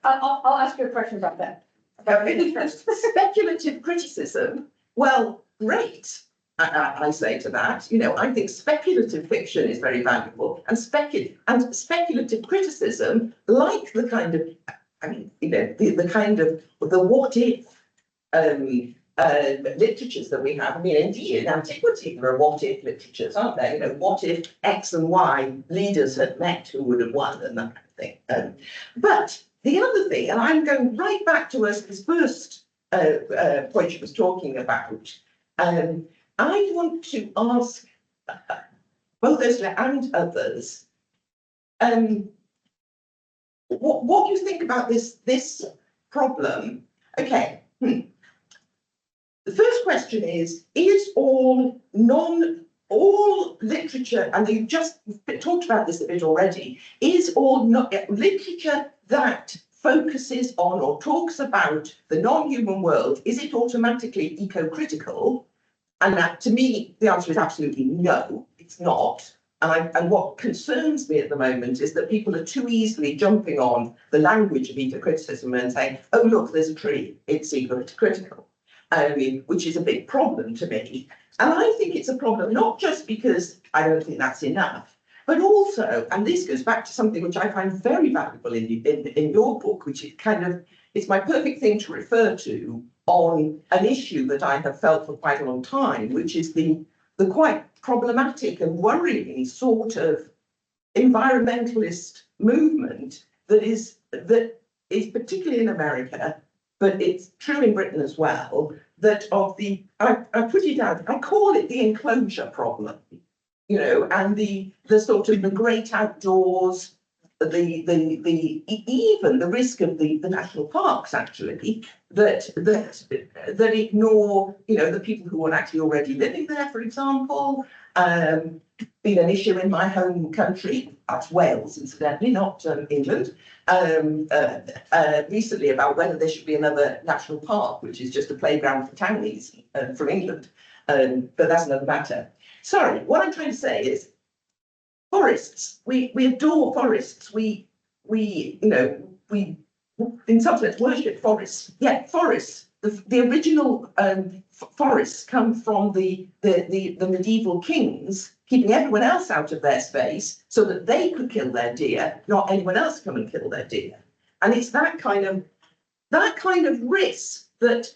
I'll ask you a question about that. Speculative criticism. Well, great. I say to that, you know, I think speculative fiction is very valuable, and speculative criticism, like the kind of, I mean, you know, the kind of the what if literatures that we have. I mean, indeed, in antiquity there are what if literatures, aren't there? You know, what if X and Y leaders had met, who would have won, and that kind of thing. But the other thing, and I'm going right back to Ursula's first point she was talking about. I want to ask both Ursula and others what you think about this problem. Okay. The first question is all literature, and you've just talked about this a bit already, is all literature that focuses on or talks about the non-human world, is it automatically eco-critical? And that, to me, the answer is absolutely no, it's not. And what concerns me at the moment is that people are too easily jumping on the language of eco-criticism and saying, oh, look, there's a tree, it's eco-critical. I mean, which is a big problem to me. And I think it's a problem not just because I don't think that's enough, but also, and this goes back to something which I find very valuable in your book, which is kind of, it's my perfect thing to refer to on an issue that I have felt for quite a long time, which is the quite problematic and worrying sort of environmentalist movement that is particularly in America, but it's true in Britain as well, that of the, I put it out, I call it the enclosure problem, you know, and the sort of the great outdoors, even the risk of the national parks actually that ignore, you know, the people who are actually already living there, for example. Been an issue in my home country, that's Wales incidentally, not England, recently about whether there should be another national park, which is just a playground for townies from England, but that's another matter. Sorry, what I'm trying to say is Forests, we adore forests. We in some sense worship forests. Yet forests, the original forests come from the medieval kings keeping everyone else out of their space so that they could kill their deer, not anyone else come and kill their deer. And it's that kind of risk that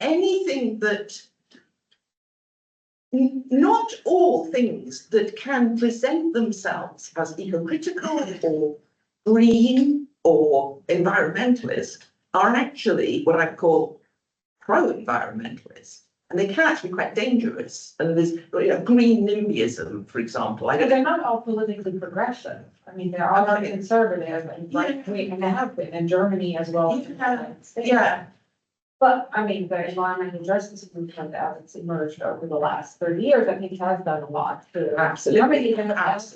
anything that not all things that can present themselves as ecocritical or green or environmentalist are actually what I call pro-environmentalist. And they can actually be quite dangerous. And there's green NIMBYism, for example. But they're not all politically progressive. I mean, there are conservative and right wing, and they have been in Germany as well as in the United States. Yeah. But I mean, the environmental justice movement as it's emerged over the last 30 years, I think has done a lot to. Absolutely. As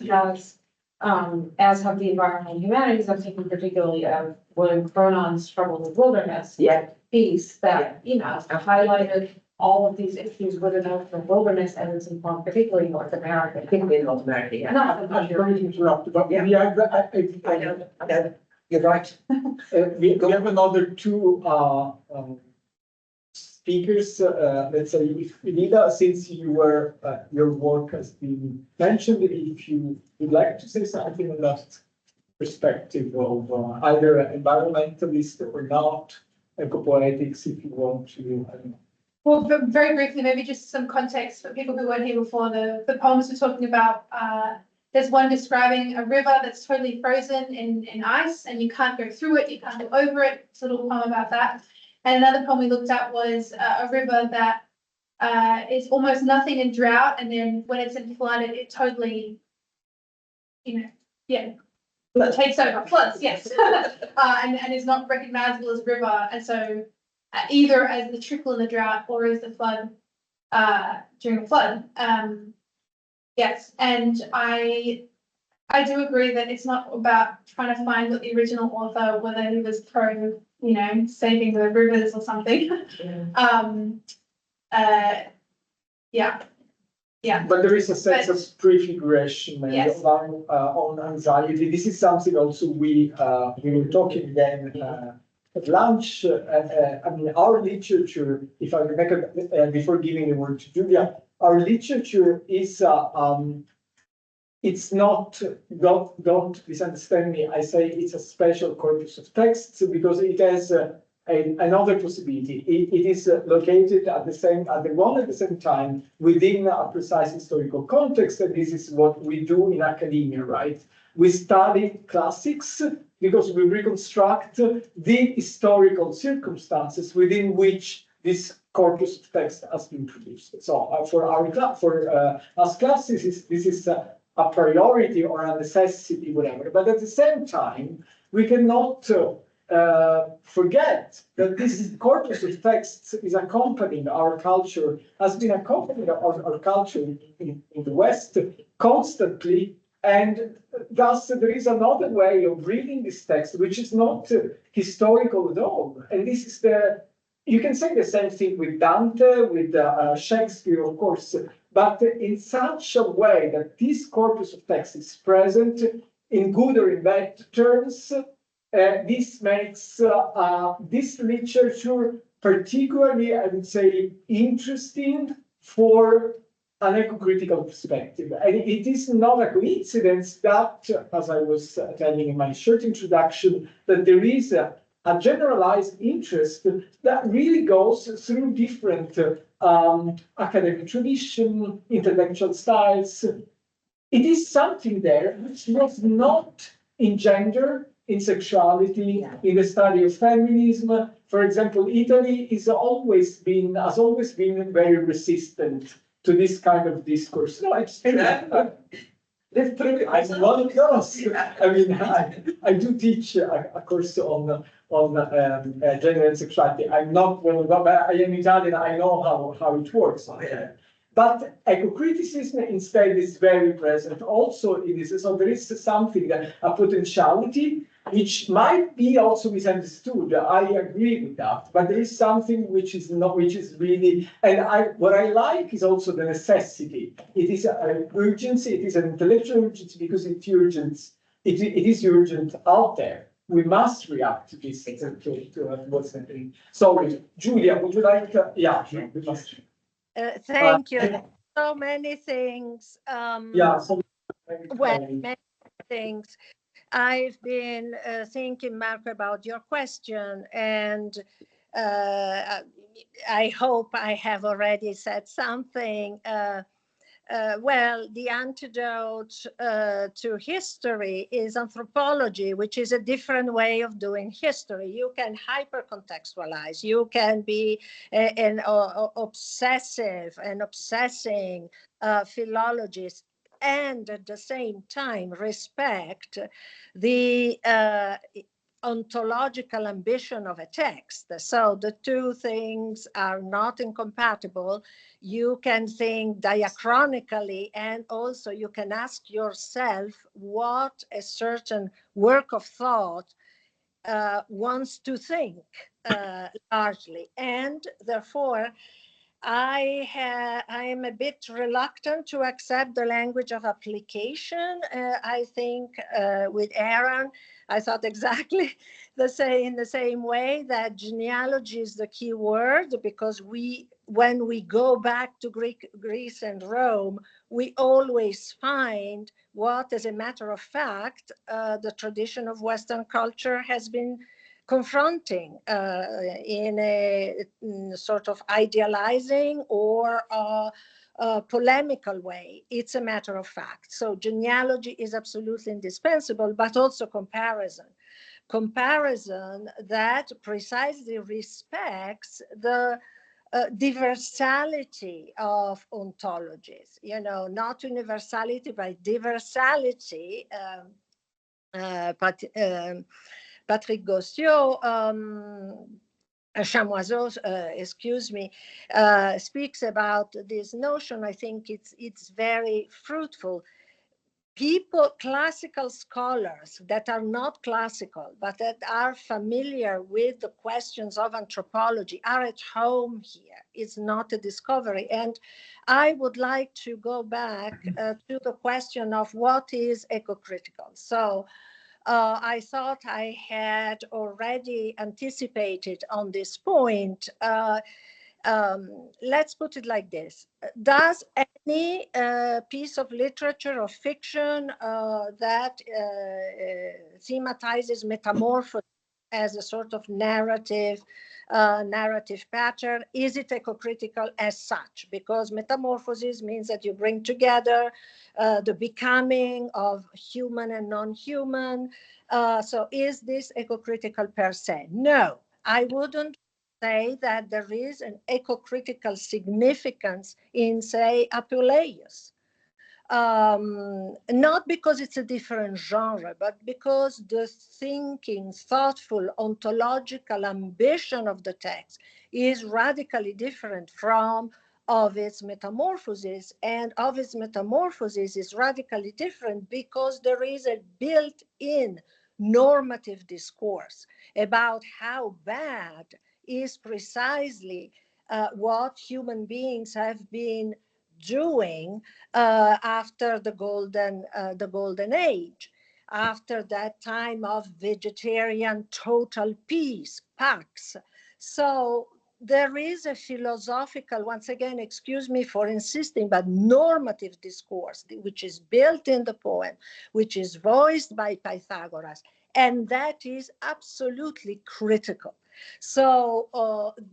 have the environmental humanities. I'm thinking particularly of William Cronon's Trouble with Wilderness. Yeah. Piece that, highlighted all of these issues with the wilderness and its informed, particularly in North America. Particularly in North America, yeah. Not I'm going to interrupt, but Yeah. we have, I know, you're right. we have another two speakers. Let's say, if Nida, since your work has been mentioned, if you would like to say something on that perspective of either environmentalist or not, ecopoetics, if you want to. I don't know. Well, very briefly, maybe just some context for people who weren't here before. The poems we're talking about, there's one describing a river that's totally frozen in ice and you can't go through it, you can't go over it. It's a little poem about that. And another poem we looked at was a river that is almost nothing in drought, and then when it's in flood, it totally, takes over, floods, yes. And is not recognizable as a river. And so either as the trickle in the drought or as the flood during a flood. Yes, and I do agree that it's not about trying to find what the original author, whether he was pro, saving the rivers or something. Yeah. But there is a sense of prefiguration and Yes. on anxiety. This is something also we were talking then at lunch. I mean, our literature, if I remember, before giving the word to Julia, our literature is it's not, don't misunderstand me. I say it's a special corpus of texts because it has another possibility. It is located at the same time within a precise historical context, and this is what we do in academia, right? We study classics because we reconstruct the historical circumstances within which this corpus of text has been produced. So for us classicists, this is a priority or a necessity, whatever. But at the same time, we cannot forget that this corpus of texts is accompanying our culture, has been accompanying our culture in the West constantly. And thus, there is another way of reading this text, which is not historical at all. And this is you can say the same thing with Dante, with Shakespeare, of course, but in such a way that this corpus of text is present in good or in bad terms. This makes this literature particularly, I would say, interesting for an eco-critical perspective. And it is not a coincidence that, as I was telling in my short introduction, that there is a generalized interest that really goes through different academic tradition, intellectual styles. It is something there which was not in gender, in sexuality, in the study of feminism. For example, Italy has always been very resistant to this kind of discourse. No, it's true. I'm one of those. I mean, I do teach a course on gender and sexuality. I'm not one of them, but I am Italian. I know how it works. But eco-criticism instead is very present also in this. So there is something, a potentiality, which might be also misunderstood. I agree with that, but there is something which is not, which is really, and what I like is also the necessity. It is an urgency. It is an intellectual urgency because it's urgent. It is urgent out there. We must react to this, to what's happening. Sorry, Julia, would you like to? Yeah, we must. Thank you. So many things. Yeah. So, Well, many things. I've been thinking, Marco, about your question, and I hope I have already said something. Well, the antidote to history is anthropology, which is a different way of doing history. You can hyper-contextualize. You can be an obsessive and obsessing philologist, and at the same time respect the ontological ambition of a text. So the two things are not incompatible. You can think diachronically, and also you can ask yourself what a certain work of thought wants to think largely. And therefore, I am a bit reluctant to accept the language of application. I think with Aaron, I thought exactly in the same way that genealogy is the key word, because when we go back to Greece and Rome, we always find what, as a matter of fact, the tradition of Western culture has been confronting in a sort of idealizing or polemical way. It's a matter of fact. So genealogy is absolutely indispensable, but also comparison. Comparison that precisely respects the diversality of ontologies, not universality, but diversality. Patrick Gossiot, Chamoiseau, excuse me, speaks about this notion. I think it's very fruitful. People, classical scholars that are not classical, but that are familiar with the questions of anthropology, are at home here. It's not a discovery. And I would like to go back to the question of what is ecocritical. So I thought I had already anticipated on this point. Let's put it like this. Does any piece of literature or fiction that thematizes metamorphosis as a sort of narrative pattern, is it ecocritical as such? Because metamorphosis means that you bring together the becoming of human and non-human. So is this ecocritical per se? No, I wouldn't say that there is an ecocritical significance in, say, Apuleius. Not because it's a different genre, but because the thinking, thoughtful, ontological ambition of the text is radically different from Ovid's Metamorphoses, and Ovid's Metamorphoses is radically different because there is a built-in normative discourse about how bad is precisely what human beings have been doing after the golden age, after that time of vegetarian total peace, pax. So there is a philosophical, once again, excuse me for insisting, but normative discourse, which is built in the poem, which is voiced by Pythagoras, and that is absolutely critical. So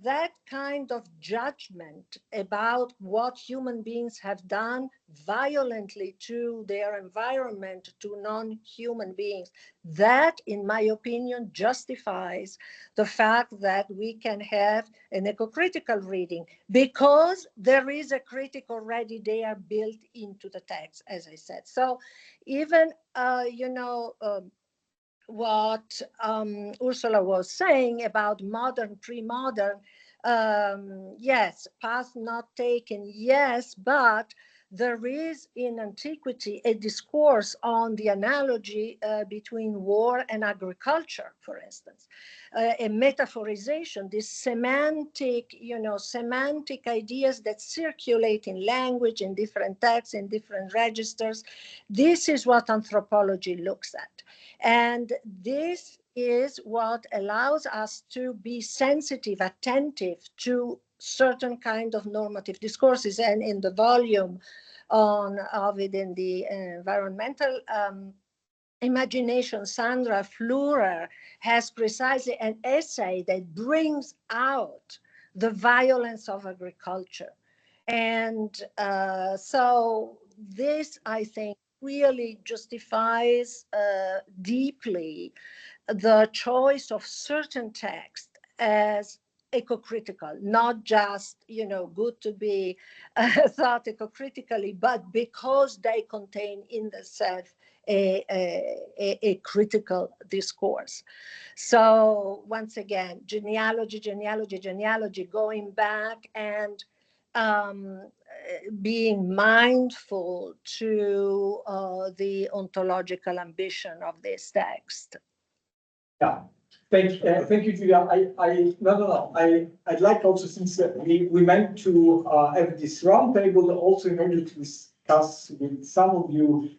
that kind of judgment about what human beings have done violently to their environment, to non-human beings, that, in my opinion, justifies the fact that we can have an ecocritical reading, because there is a critic already there built into the text, as I said. So even, what Ursula was saying about modern, pre-modern, yes, path not taken, yes, but there is in antiquity a discourse on the analogy between war and agriculture, for instance, a metaphorization, this semantic, semantic ideas that circulate in language, in different texts, in different registers. This is what anthropology looks at. And this is what allows us to be sensitive, attentive to certain kind of normative discourses. And in the volume of it in the environmental imagination, Sandra Flurer has precisely an essay that brings out the violence of agriculture. And so this, I think, really justifies deeply the choice of certain text as eco-critical, not just, good to be thought eco-critically, but because they contain in themselves a critical discourse. So once again, genealogy, going back and being mindful to the ontological ambition of this text. Yeah, thank you, Julia. I'd like also, since we meant to have this roundtable also in order to discuss with some of you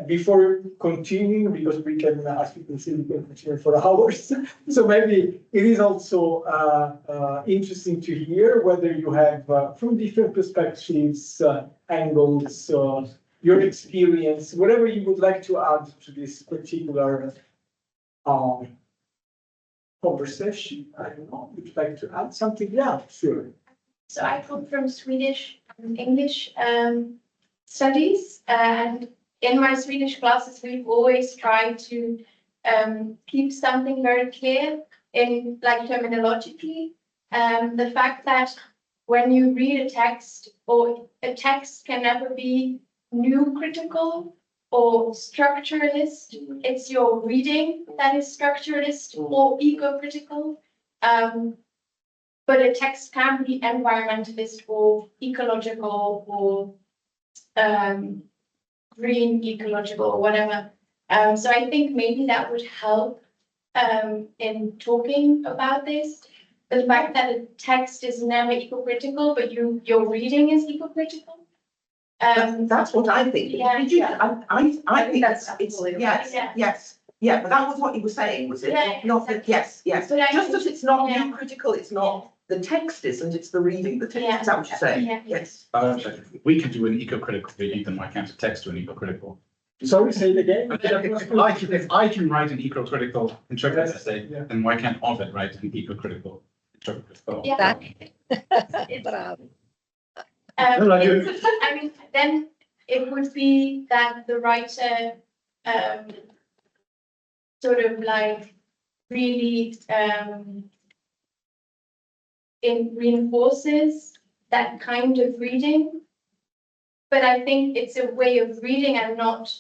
before continuing, because we can, as you can see, we can continue for hours. So maybe it is also interesting to hear whether you have, from different perspectives, angles, your experience, whatever you would like to add to this particular conversation. I don't know, would you like to add something? Yeah, sure. So I come from Swedish and English studies, and in my Swedish classes, we've always tried to keep something very clear in, like, terminologically. The fact that when you read a text, or a text can never be new critical or structuralist, it's your reading that is structuralist or eco-critical. But a text can be environmentalist or ecological or green ecological or whatever. So I think maybe that would help in talking about this. The fact that a text is never eco-critical, but your reading is eco-critical. That's what I think. Yeah, Did you? yeah. I think that's it's absolutely yes, right. yes, yeah. But that was what you were saying, was it? Yeah, Not that. Yes, yes. But I Just think- as it's not yeah. new critical, it's not the text isn't. It's the reading. The text. Yeah. Is that what you're saying? Yeah. Yes. We can do an eco-critical reading, then why can't a text do an eco-critical? Sorry, say it again. If I can write an eco-critical interpretive Yes, essay, yeah. then why can't Ovid write an eco-critical interpretive poem? Yeah. Bravo. No, I do. I mean, then it would be that the writer sort of like really it reinforces that kind of reading. But I think it's a way of reading and not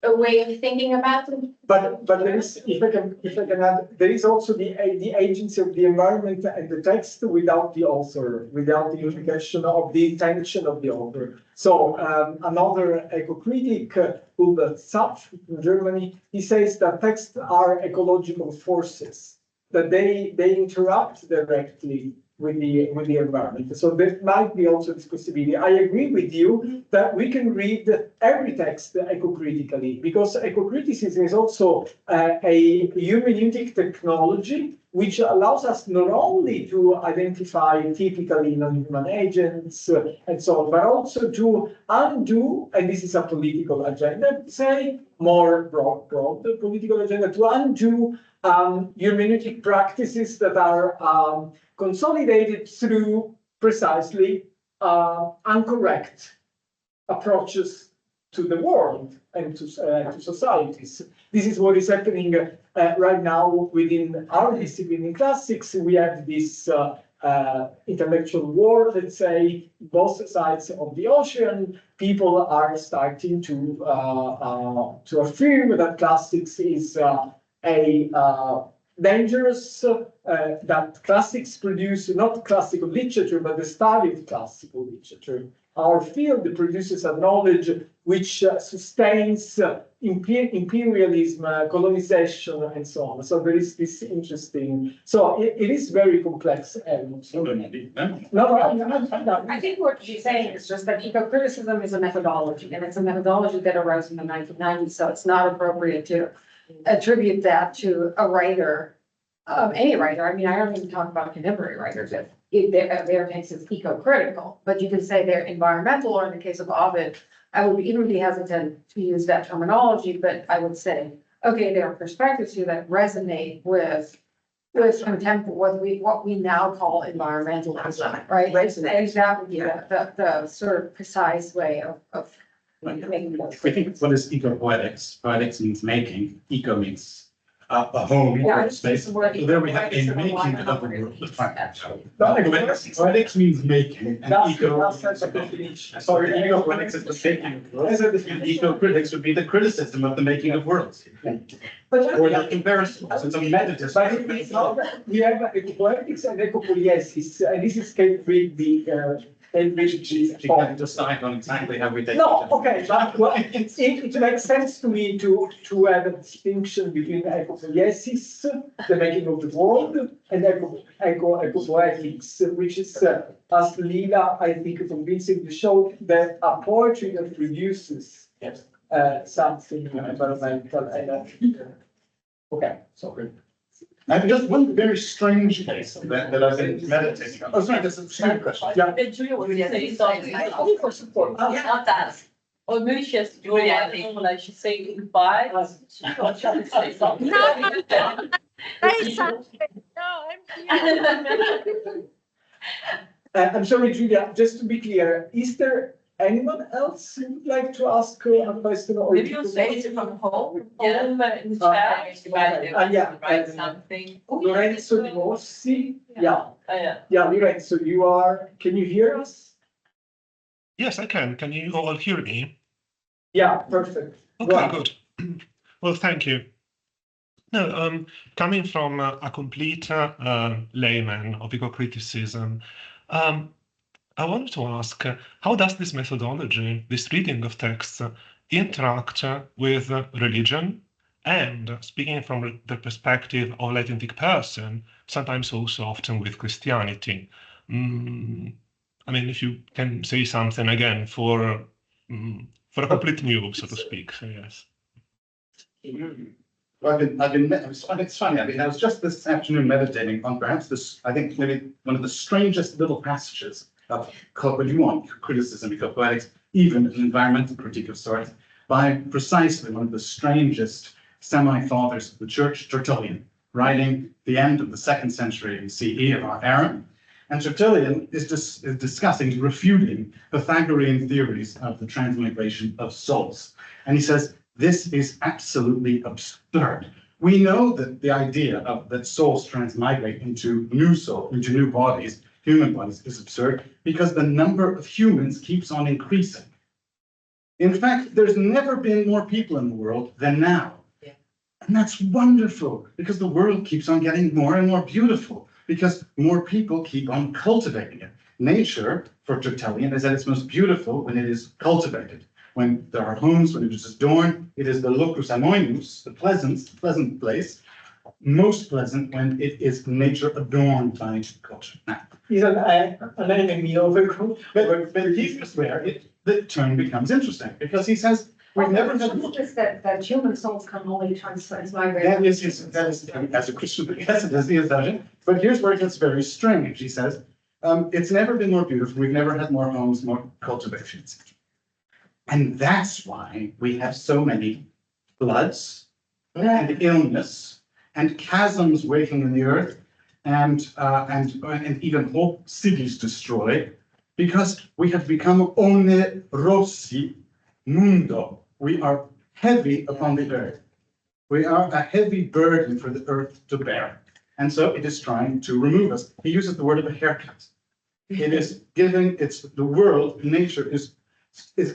a way of thinking about them. But there is, if I can add, there is also the agency of the environment and the text without the author, without the implication of the intention of the author. So another eco-critic, Hubert Zapf in Germany, he says that texts are ecological forces, that they interact directly with the environment. So there might be also this possibility. I agree with you that we can read every text eco-critically, because eco-criticism is also a hermeneutic technology which allows us not only to identify typically non-human agents and so on, but also to undo, and this is a political agenda, say more broad political agenda, to undo hermeneutic practices that are consolidated through precisely incorrect approaches to the world and to societies. This is what is happening right now within our discipline in classics. We have this intellectual war, let's say, both sides of the ocean. People are starting to affirm that classics is a dangerous that classics produce not classical literature, but the study of classical literature. Our field produces a knowledge which sustains imperialism, colonization, and so on. So there is this interesting. So it is very complex. I think what she's saying is just that eco-criticism is a methodology, and it's a methodology that arose in the 1990s. So it's not appropriate to attribute that to a writer, any writer. I mean, I don't even talk about contemporary writers. If their text is eco-critical, but you can say they're environmental, or in the case of Ovid, I would even be hesitant to use that terminology, but I would say, okay, there are perspectives here that resonate with what we now call environmentalism, right? Resonate. That would be the sort of precise way of making those. I think what is eco-poetics? Poetics means making, eco means a home Yeah, or space. So there we have a making of the world. Poetics means making, and sorry, eco-poetics is the making of worlds. And eco-critics would be the criticism of the making of worlds. Or the comparison, so it's a meditative. We have eco-poetics and eco-poiesis, and this is can be the She can decide on exactly how we take. No, okay, but well, it makes sense to me to have a distinction between ecopoiesis, the making of the world, and ecopoetics, which is, as Lila, I think, convincingly showed, that a poetry that produces something environmental and okay, so good. I have just one very strange case that I've been meditating on. Oh, sorry, that's a strange question. Yeah. Julia was saying something. Not that. Or maybe she has to do it, I think, when she's saying goodbye. She thought she would say something. Say something. No, I'm here. I'm sorry, Julia, just to be clear, is there anyone else who would like to ask a question? Or Maybe you'll say it from home, in the chat. Yeah, Something. Lorenzo Di Rossi, yeah, Yeah. Lorenzo, can you hear us? Yes, I can. Can you all hear me? Yeah, perfect. Okay, good. Well, thank you. No, coming from a complete layman of eco-criticism, I wanted to ask, how does this methodology, this reading of texts, interact with religion? And speaking from the perspective of a Latintic person, sometimes also often with Christianity. I mean, if you can say something again for a complete noob, so to speak. So yes. Well, it's funny. I mean, I was just this afternoon meditating on perhaps this, I think maybe one of the strangest little passages of what you want, criticism, eco-poetics, even an environmental critique of sorts, by precisely one of the strangest semi-fathers of the church, Tertullian, writing the end of the 2nd century CE of our era. And Tertullian is discussing, refuting Pythagorean theories of the transmigration of souls. And he says, this is absolutely absurd. We know that the idea of that souls transmigrate into new bodies, human bodies, is absurd because the number of humans keeps on increasing. In fact, there's never been more people in the world than now. Yeah. And that's wonderful because the world keeps on getting more and more beautiful because more people keep on cultivating it. Nature, for Tertullian, is at its most beautiful when it is cultivated. When there are homes, when it is adorned, it is the locus amoenus, the pleasant place, most pleasant when it is nature adorned by culture. Now, he's an enemy of the group. But here's where the turn becomes interesting because he says we've never had. Is that human souls can only transmigrate. That is, as a Christian, yes, it is the assumption. But here's where it gets very strange. He says it's never been more beautiful. We've never had more homes, more cultivations. And that's why we have so many floods and illness and chasms waking in the earth and even whole cities destroyed because we have become onerosi mundo. We are heavy upon the earth. We are a heavy burden for the earth to bear. And so it is trying to remove us. He uses the word of a haircut. It is giving the world, nature is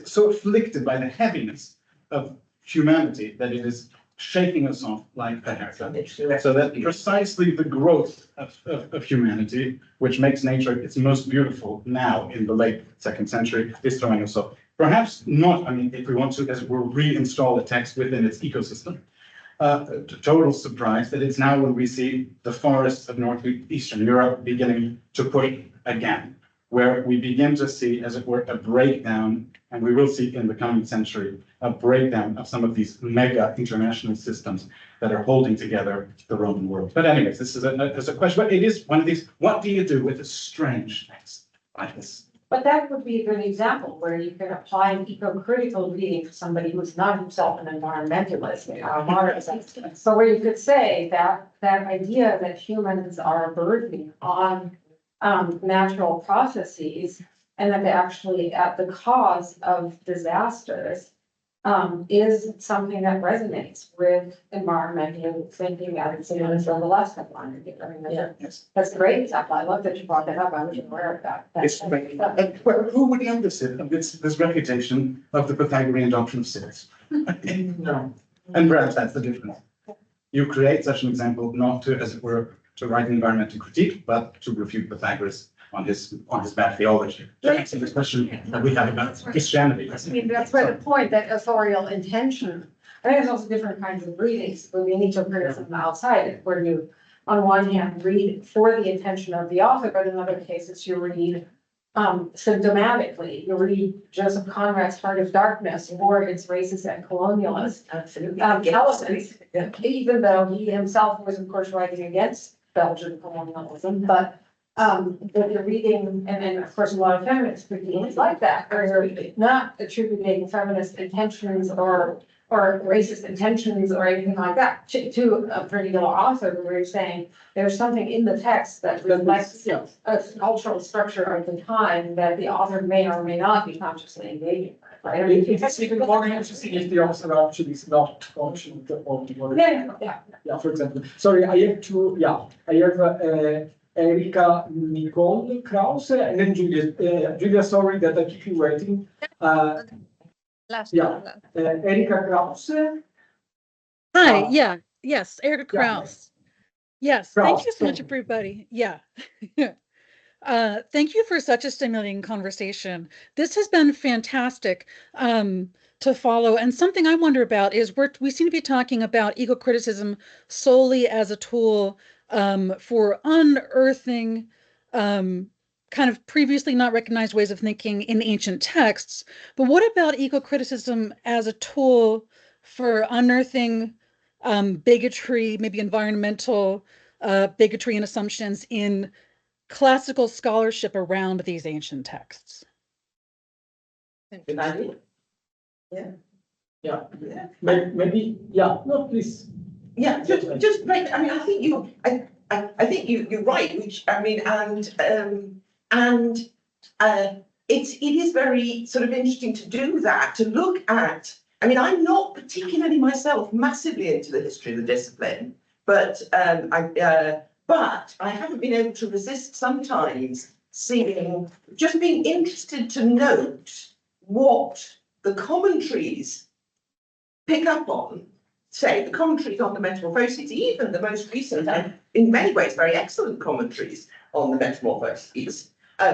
so afflicted by the heaviness of humanity that it is shaking us off like a haircut. So that precisely the growth of humanity, which makes nature its most beautiful now in the late 2nd century, is throwing us off. Perhaps not, I mean, if we want to, as it were, reinstall a text within its ecosystem. Total surprise that it's now when we see the forests of northeastern Europe beginning to push again, where we begin to see, as it were, a breakdown, and we will see in the coming century, a breakdown of some of these mega international systems that are holding together the Roman world. But anyways, this is a question, but it is one of these, what do you do with a strange text like this? But that would be a good example where you can apply an eco-critical reading to somebody who's not himself an environmentalist or a moral. So where you could say that that idea that humans are a burden on natural processes and that they're actually at the cause of disasters is something that resonates with environmental thinking as it is on the last couple of hundred years. I mean, that's a great example. I love that you brought that up. I wasn't aware of that. It's great. Well, who would love this? This reputation of the Pythagorean doctrine of science. No. And perhaps that's the difference. You create such an example not to, as it were, to write an environmental critique, but to refute Pythagoras on his bad theology. To answer this question that we have about Christianity. I mean, that's where the point that authorial intention, I think there's also different kinds of readings. When we need to criticism from outside, where you, on one hand, read for the intention of the author, but in other cases, you read symptomatically. You read Joseph Conrad's Heart of Darkness or its racist and colonialist elements, even though he himself was, of course, writing against Belgian colonialism, but you're reading, and of course, a lot of feminist critiques like that, where you're not attributing feminist intentions or racist intentions or anything like that to a particular author, where you're saying there's something in the text that reflects a cultural structure of the time that the author may or may not be consciously engaging with, right? I mean, It's even more interesting if the author actually is not conscious of what. Yeah, for example. Sorry, I have two, I have Erika Nicole Krause and then Julia. Julia, sorry that I keep you waiting. Erika Krause. Hi, yes, Erica Yeah. Krause. Yes, Krause, thank you so much, everybody. Yeah. Thank you for such a stimulating conversation. This has been fantastic to follow. And something I wonder about is we seem to be talking about eco-criticism solely as a tool for unearthing kind of previously not recognized ways of thinking in ancient texts. But what about eco-criticism as a tool for unearthing bigotry, maybe environmental bigotry and assumptions in classical scholarship around these ancient texts? Good idea. Maybe, no, please. Yeah, just break. I mean, I think you're right. Which I mean, it is very sort of interesting to do that. To look at. I mean, I'm not particularly myself massively into the history of the discipline, but I haven't been able to resist sometimes just being interested to note what the commentaries pick up on. Say the commentaries on the Metamorphoses, even the most recent and in many ways very excellent commentaries on the Metamorphoses,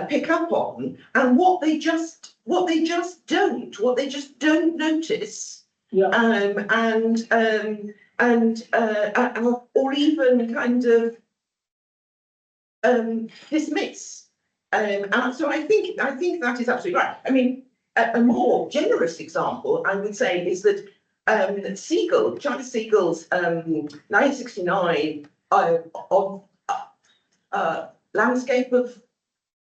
pick up on, and what they just don't notice, or even kind of dismiss. And so I think that is absolutely right. I mean, a more generous example I would say is that Charles Siegel's 1969 landscape of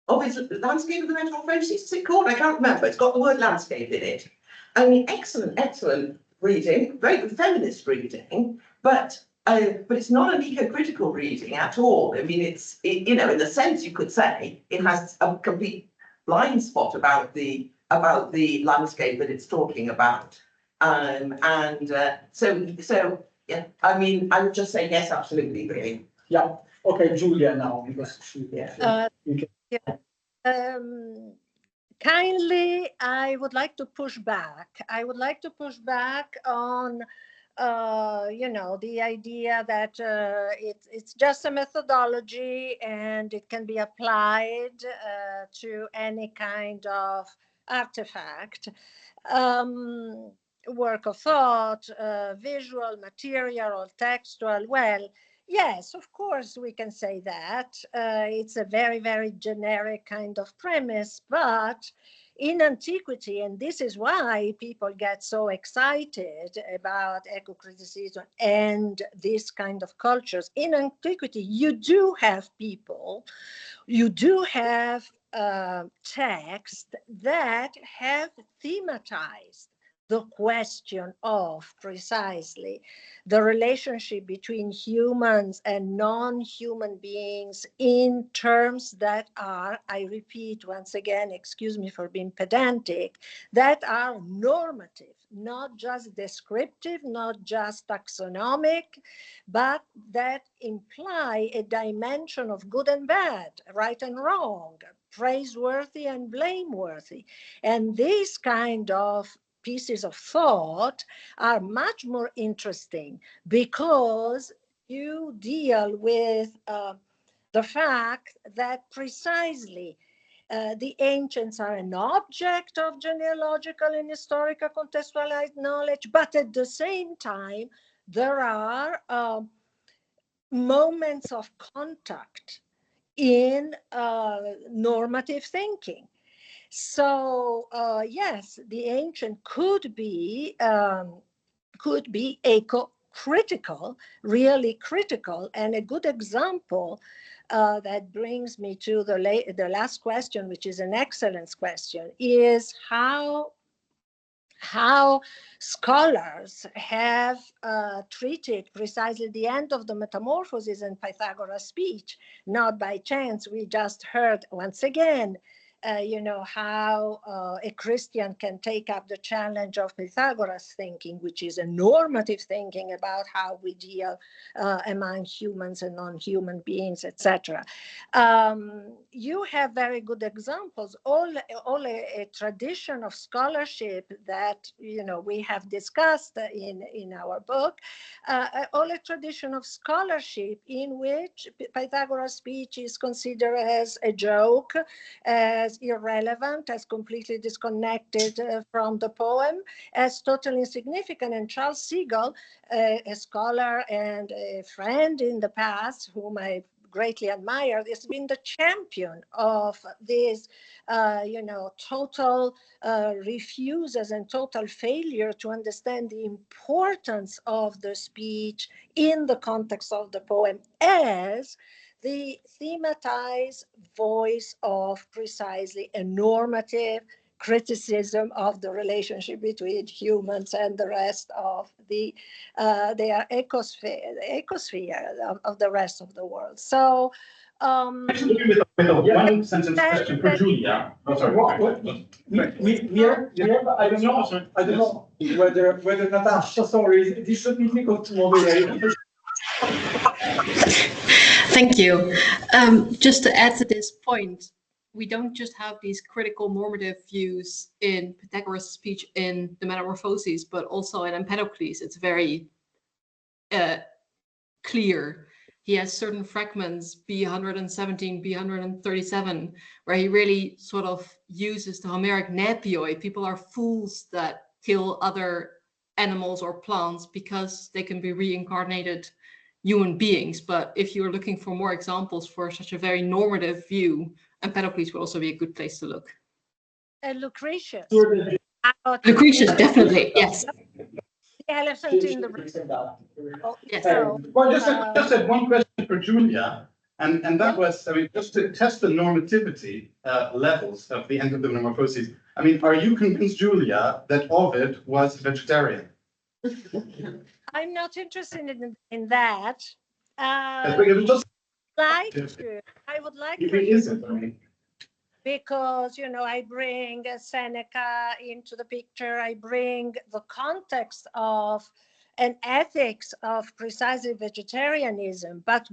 the Metamorphoses, is it called? I can't remember. It's got the word landscape in it. I mean, excellent reading, very good feminist reading, but it's not an eco-critical reading at all. I mean, in the sense you could say it has a complete blind spot about the landscape that it's talking about. So yeah, I mean, I would just say yes, absolutely, really. Yeah. Okay, Julia now, because kindly, I would like to push back. I would like to push back on the idea that it's just a methodology and it can be applied to any kind of artifact, work of thought, visual, material, or textual. Well, yes, of course, we can say that. It's a very, very generic kind of premise, but in antiquity, and this is why people get so excited about eco-criticism and this kind of cultures. In antiquity, you do have people, you do have texts that have thematized the question of precisely the relationship between humans and non-human beings in terms that are, I repeat once again, excuse me for being pedantic, that are normative, not just descriptive, not just taxonomic, but that imply a dimension of good and bad, right and wrong, praiseworthy and blameworthy. And this kind of pieces of thought are much more interesting because you deal with the fact that precisely the ancients are an object of genealogical and historical contextualized knowledge, but at the same time, there are moments of contact in normative thinking. So yes, the ancient could be eco-critical, really critical, and a good example that brings me to the last question, which is an excellent question, is how scholars have treated precisely the end of the Metamorphoses and Pythagoras' speech. Not by chance, we just heard once again how a Christian can take up the challenge of Pythagoras thinking, which is a normative thinking about how we deal among humans and non-human beings, etc. You have very good examples, all a tradition of scholarship that we have discussed in our book, all a tradition of scholarship in which Pythagoras' speech is considered as a joke, as irrelevant, as completely disconnected from the poem, as totally insignificant. And Charles Siegel, a scholar and a friend in the past, whom I greatly admired, has been the champion of this, total refusals and total failure to understand the importance of the speech in the context of the poem as the thematized voice of precisely a normative criticism of the relationship between humans and the rest of their ecosphere of the rest of the world. So With a one sentence question for Julia. Oh, sorry. We have, I don't know whether Natasha, sorry, this is difficult to moderate. Thank you. Just to add to this point, we don't just have these critical normative views in Pythagoras' speech in the Metamorphoses, but also in Empedocles. It's very clear. He has certain fragments, B117, B137, where he really sort of uses the Homeric nepioi. People are fools that kill other animals or plants because they can be reincarnated human beings. But if you're looking for more examples for such a very normative view, Empedocles would also be a good place to look. And Lucretius. Lucretius, definitely, yes. The elephant in the room. Oh, yes. Well, just had one question for Julia, and that was, I mean, just to test the normativity levels of the end of the Metamorphoses. I mean, are you convinced, Julia, that Ovid was vegetarian? I'm not interested in that. I would like if to, it isn't, I mean. because I bring Seneca into the picture. I bring the context of an ethics of precisely vegetarianism. But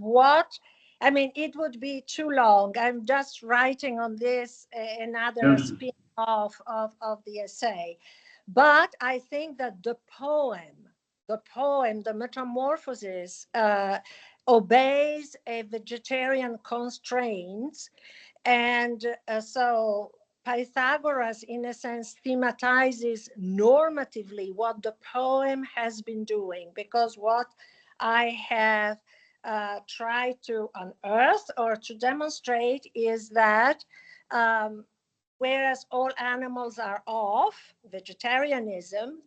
it would be too long. I'm just writing on this another spin-off of the essay. But I think that the poem the poem, the Metamorphosis, obeys a vegetarian constraints. And so Pythagoras, in a sense, thematizes normatively what the poem has been doing, because what I have tried to unearth or to demonstrate is that whereas all animals are off, vegetarianism,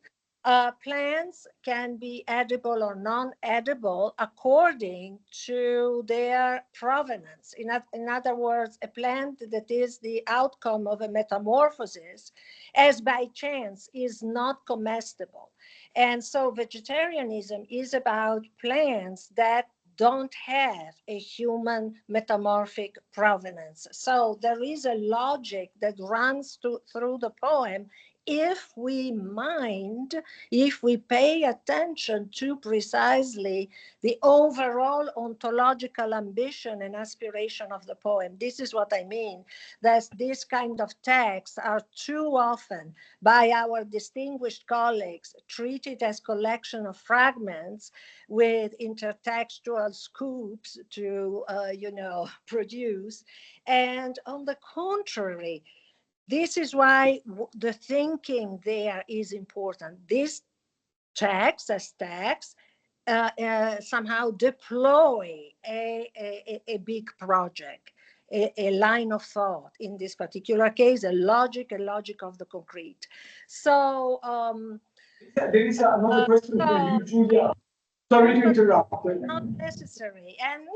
plants can be edible or non-edible according to their provenance. In other words, a plant that is the outcome of a metamorphosis, as by chance, is not comestible. And so vegetarianism is about plants that don't have a human metamorphic provenance. So there is a logic that runs through the poem if we mind, if we pay attention to precisely the overall ontological ambition and aspiration of the poem. This is what I mean, that this kind of texts are too often by our distinguished colleagues treated as collection of fragments with intertextual scoops to, produce. And on the contrary, this is why the thinking there is important. This text as text somehow deploy a big project, a line of thought. In this particular case, a logic of the concrete. So there is another question for you, Julia. Sorry to interrupt. Not necessary. And,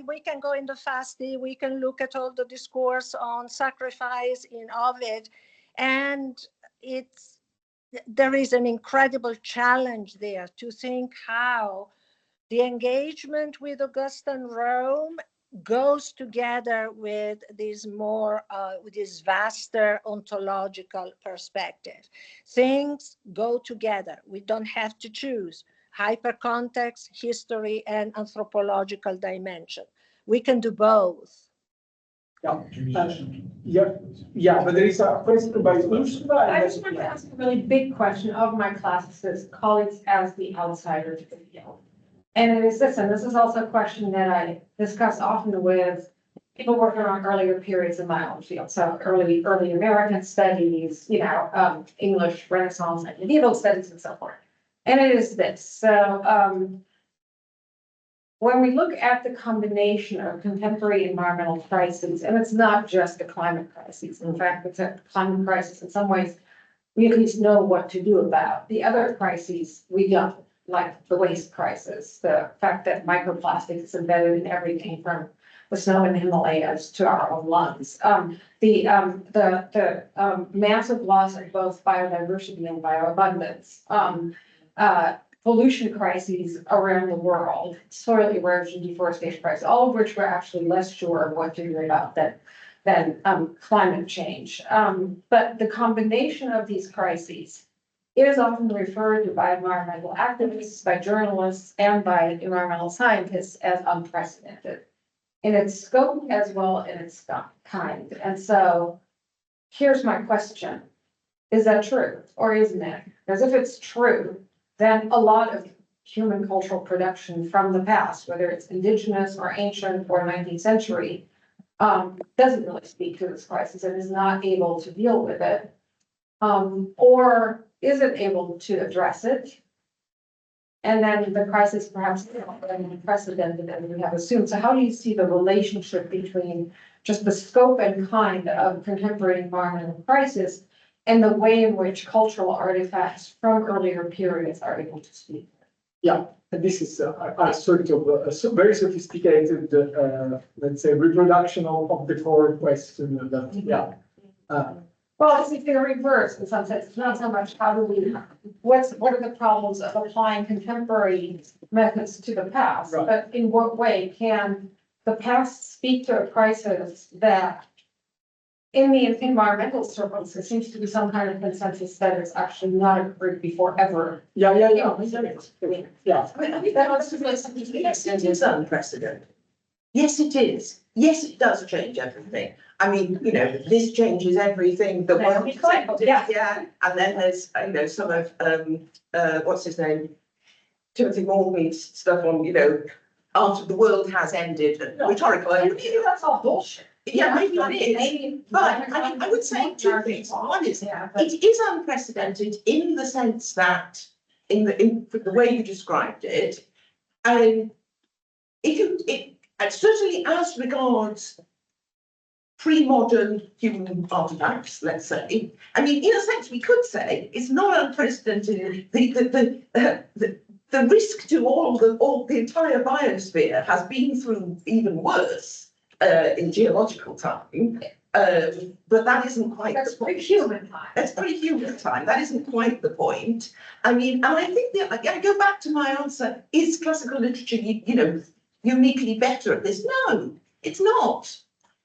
we can go into Fasti, we can look at all the discourse on sacrifice in Ovid, and there is an incredible challenge there to think how the engagement with Augustan Rome goes together with this with this vaster ontological perspective. Things go together. We don't have to choose hypercontext, history, and anthropological dimension. We can do both. Yeah, but there is a question by Ursula. I just want to ask a really big question of my classicist colleagues as the outsider to the field. And it is this, and this is also a question that I discuss often with people working on earlier periods in my own field. So early American studies, English Renaissance and medieval studies and so forth. And it is this. So when we look at the combination of contemporary environmental crises, and it's not just the climate crisis. In fact, it's a climate crisis in some ways we at least know what to do about. The other crises we don't, like the waste crisis, the fact that microplastics is embedded in everything from the snow in the Himalayas to our own lungs. The massive loss of both biodiversity and bioabundance. Pollution crises around the world, soil erosion, deforestation crisis, all of which we're actually less sure of what to do about than climate change. But the combination of these crises is often referred to by environmental activists, by journalists, and by environmental scientists as unprecedented in its scope as well in its kind. And so here's my question. Is that true or isn't it? Because if it's true, then a lot of human cultural production from the past, whether it's indigenous or ancient or 19th century, doesn't really speak to this crisis and is not able to deal with it, or isn't able to address it. And then the crisis perhaps is unprecedented as we have assumed. So how do you see the relationship between just the scope and kind of contemporary environmental crisis and the way in which cultural artifacts from earlier periods are able to speak? Yeah, and this is a sort of a very sophisticated, let's say, reproduction of the core question. That, Well, it's the reverse in some sense. It's not so much how do we, what are the problems of applying contemporary methods to the past, Right. But in what way can the past speak to a crisis that in the environmental circles, there seems to be some kind of consensus that it's actually not occurred before ever. yeah. I mean, yes, it is unprecedented. Yes, it is. Yes, it does change everything. I mean, this changes everything. The world, Yeah. yeah. And then there's, some of, what's his name? Timothy Morton's stuff on, after the world has ended, rhetorical. Maybe that's all bullshit. Yeah, maybe it is. But I would say two things. One is, it is unprecedented in the sense that, in the way you described it, it certainly as regards pre-modern human artifacts, let's say. I mean, in a sense, we could say it's not unprecedented. The risk to the entire biosphere has been through even worse in geological time. But that isn't quite That's the point. pre-human time. That's pre-human time. That isn't quite the point. I mean, and I think that I go back to my answer: is classical literature, uniquely better at this? No, it's not.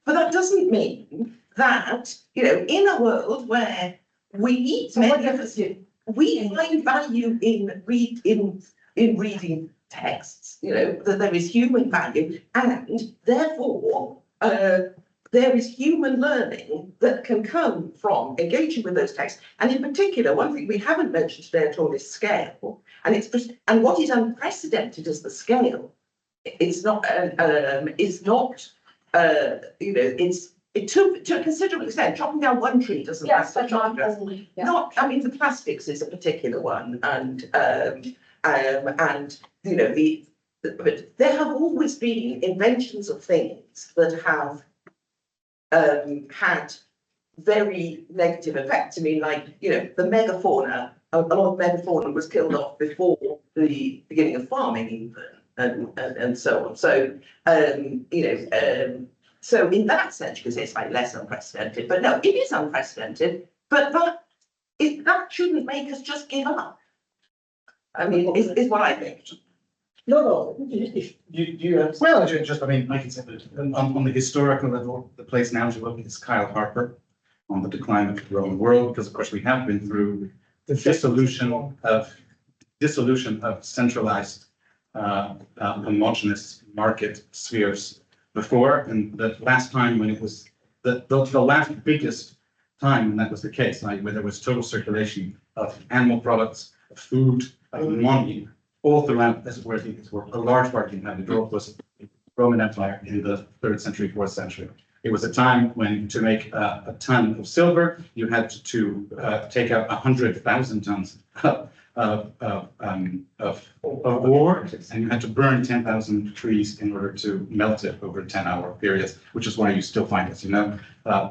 But that doesn't mean that, in a world where we find value in reading texts, that there is human value, and therefore there is human learning that can come from engaging with those texts. And in particular, one thing we haven't mentioned today at all is scale. And what is unprecedented is the scale. It's not to a considerable extent, chopping down one tree doesn't Yes, matter. but not only. Yeah. I mean, the plastics is a particular one, and but there have always been inventions of things that have had very negative effects. I mean, like, the megafauna, a lot of megafauna was killed off before the beginning of farming even. And so on. So, so in that sense, you can say it's like less unprecedented, but no, it is unprecedented, but that shouldn't make us just give up. I mean, is what I think. No, if you have. Well, I mean, I can say that on the historical level, the place now to look is Kyle Harper on the decline of the Roman world, because of course we have been through the dissolution of centralized homogeneous market spheres before, and the last time when it was the last biggest time when that was the case, like where there was total circulation of animal products, of food, of money, all throughout, as it were, a large part of the Europe was the Roman Empire in the 3rd century, 4th century. It was a time when to make a ton of silver, you had to take out 100,000 tons of ore, and you had to burn 10,000 trees in order to melt it over 10-hour periods, which is why you still find, as you know,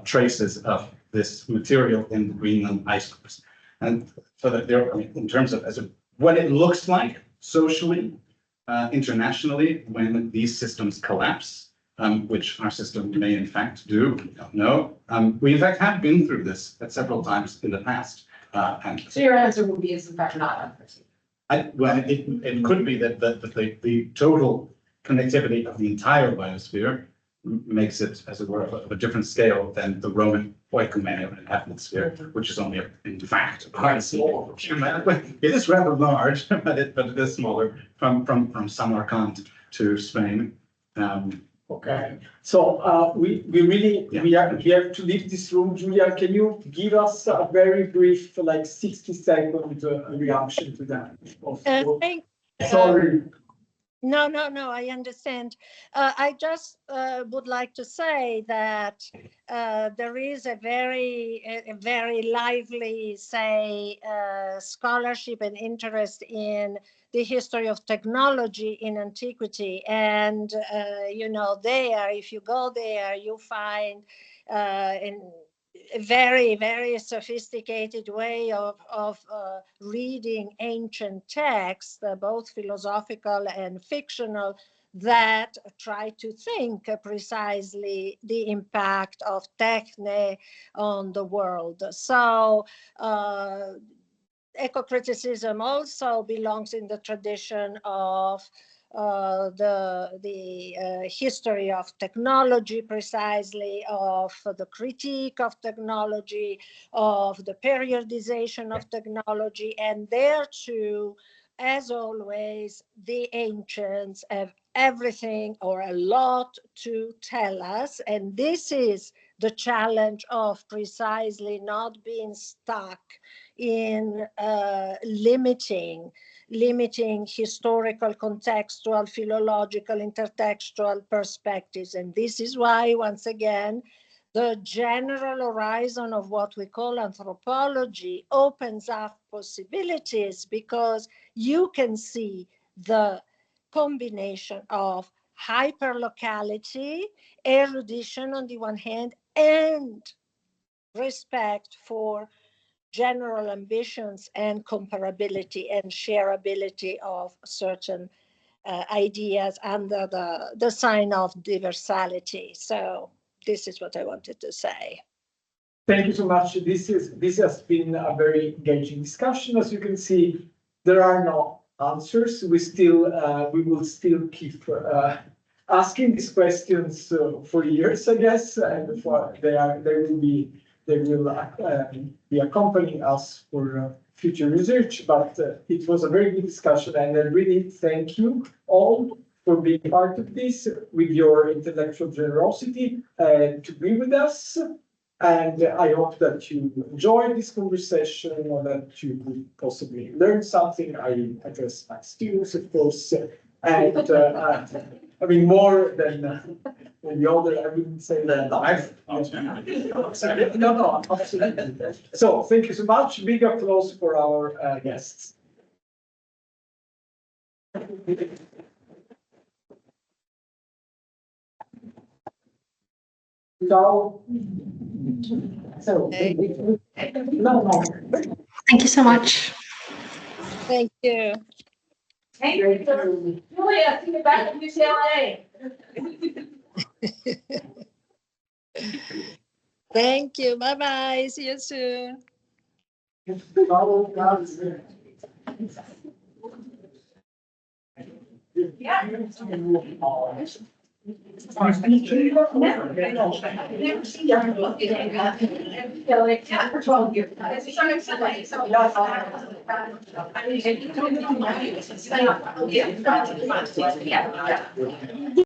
traces of this material in the Greenland ice cores. And so that there, in terms of what it looks like socially, internationally, when these systems collapse, which our system may in fact do, we don't know. We in fact have been through this at several times in the past. So your answer would be it's in fact not unprecedented. Well, it could be that the total connectivity of the entire biosphere makes it, as it were, of a different scale than the Roman oikoumene atmosphere, which is only, in fact, quite small. It is rather large, but it is smaller from Samarkand to Spain. Okay, so we have to leave this room. Julia, can you give us a very brief, like 60-second reaction to that? Sorry. No, I understand. I just would like to say that there is a very lively, say, scholarship and interest in the history of technology in antiquity. And, if you go there, you find in a very sophisticated way of reading ancient texts, both philosophical and fictional, that try to think precisely the impact of techne on the world. So ecocriticism also belongs in the tradition of the history of technology, precisely, of the critique of technology, of the periodization of technology, and there too as always, the ancients have everything or a lot to tell us. And this is the challenge of precisely not being stuck in limiting historical, contextual, philological, intertextual perspectives. And this is why, once again, the general horizon of what we call anthropology opens up possibilities, because you can see the combination of hyperlocality, erudition on the one hand, and respect for general ambitions and comparability and shareability of certain ideas under the sign of diversality. So this is what I wanted to say. Thank you so much. This has been a very engaging discussion. As you can see, there are no answers. We will still keep asking these questions for years, I guess, and they will be accompanying us for future research. But it was a very good discussion, and I really thank you all for being part of this with your intellectual generosity to be with us. And I hope that you enjoyed this conversation, or that you could possibly learn something. I address my students, of course, and I mean, more than the other, I wouldn't say that. No, absolutely. So thank you so much. Big applause for our guests. So, no. Thank you so much. Thank you. Hey, Julia, see you back at UCLA. Thank you. Bye-bye. See you soon. Never seen you. Yeah, for 12 years. It's so exciting. So, I mean,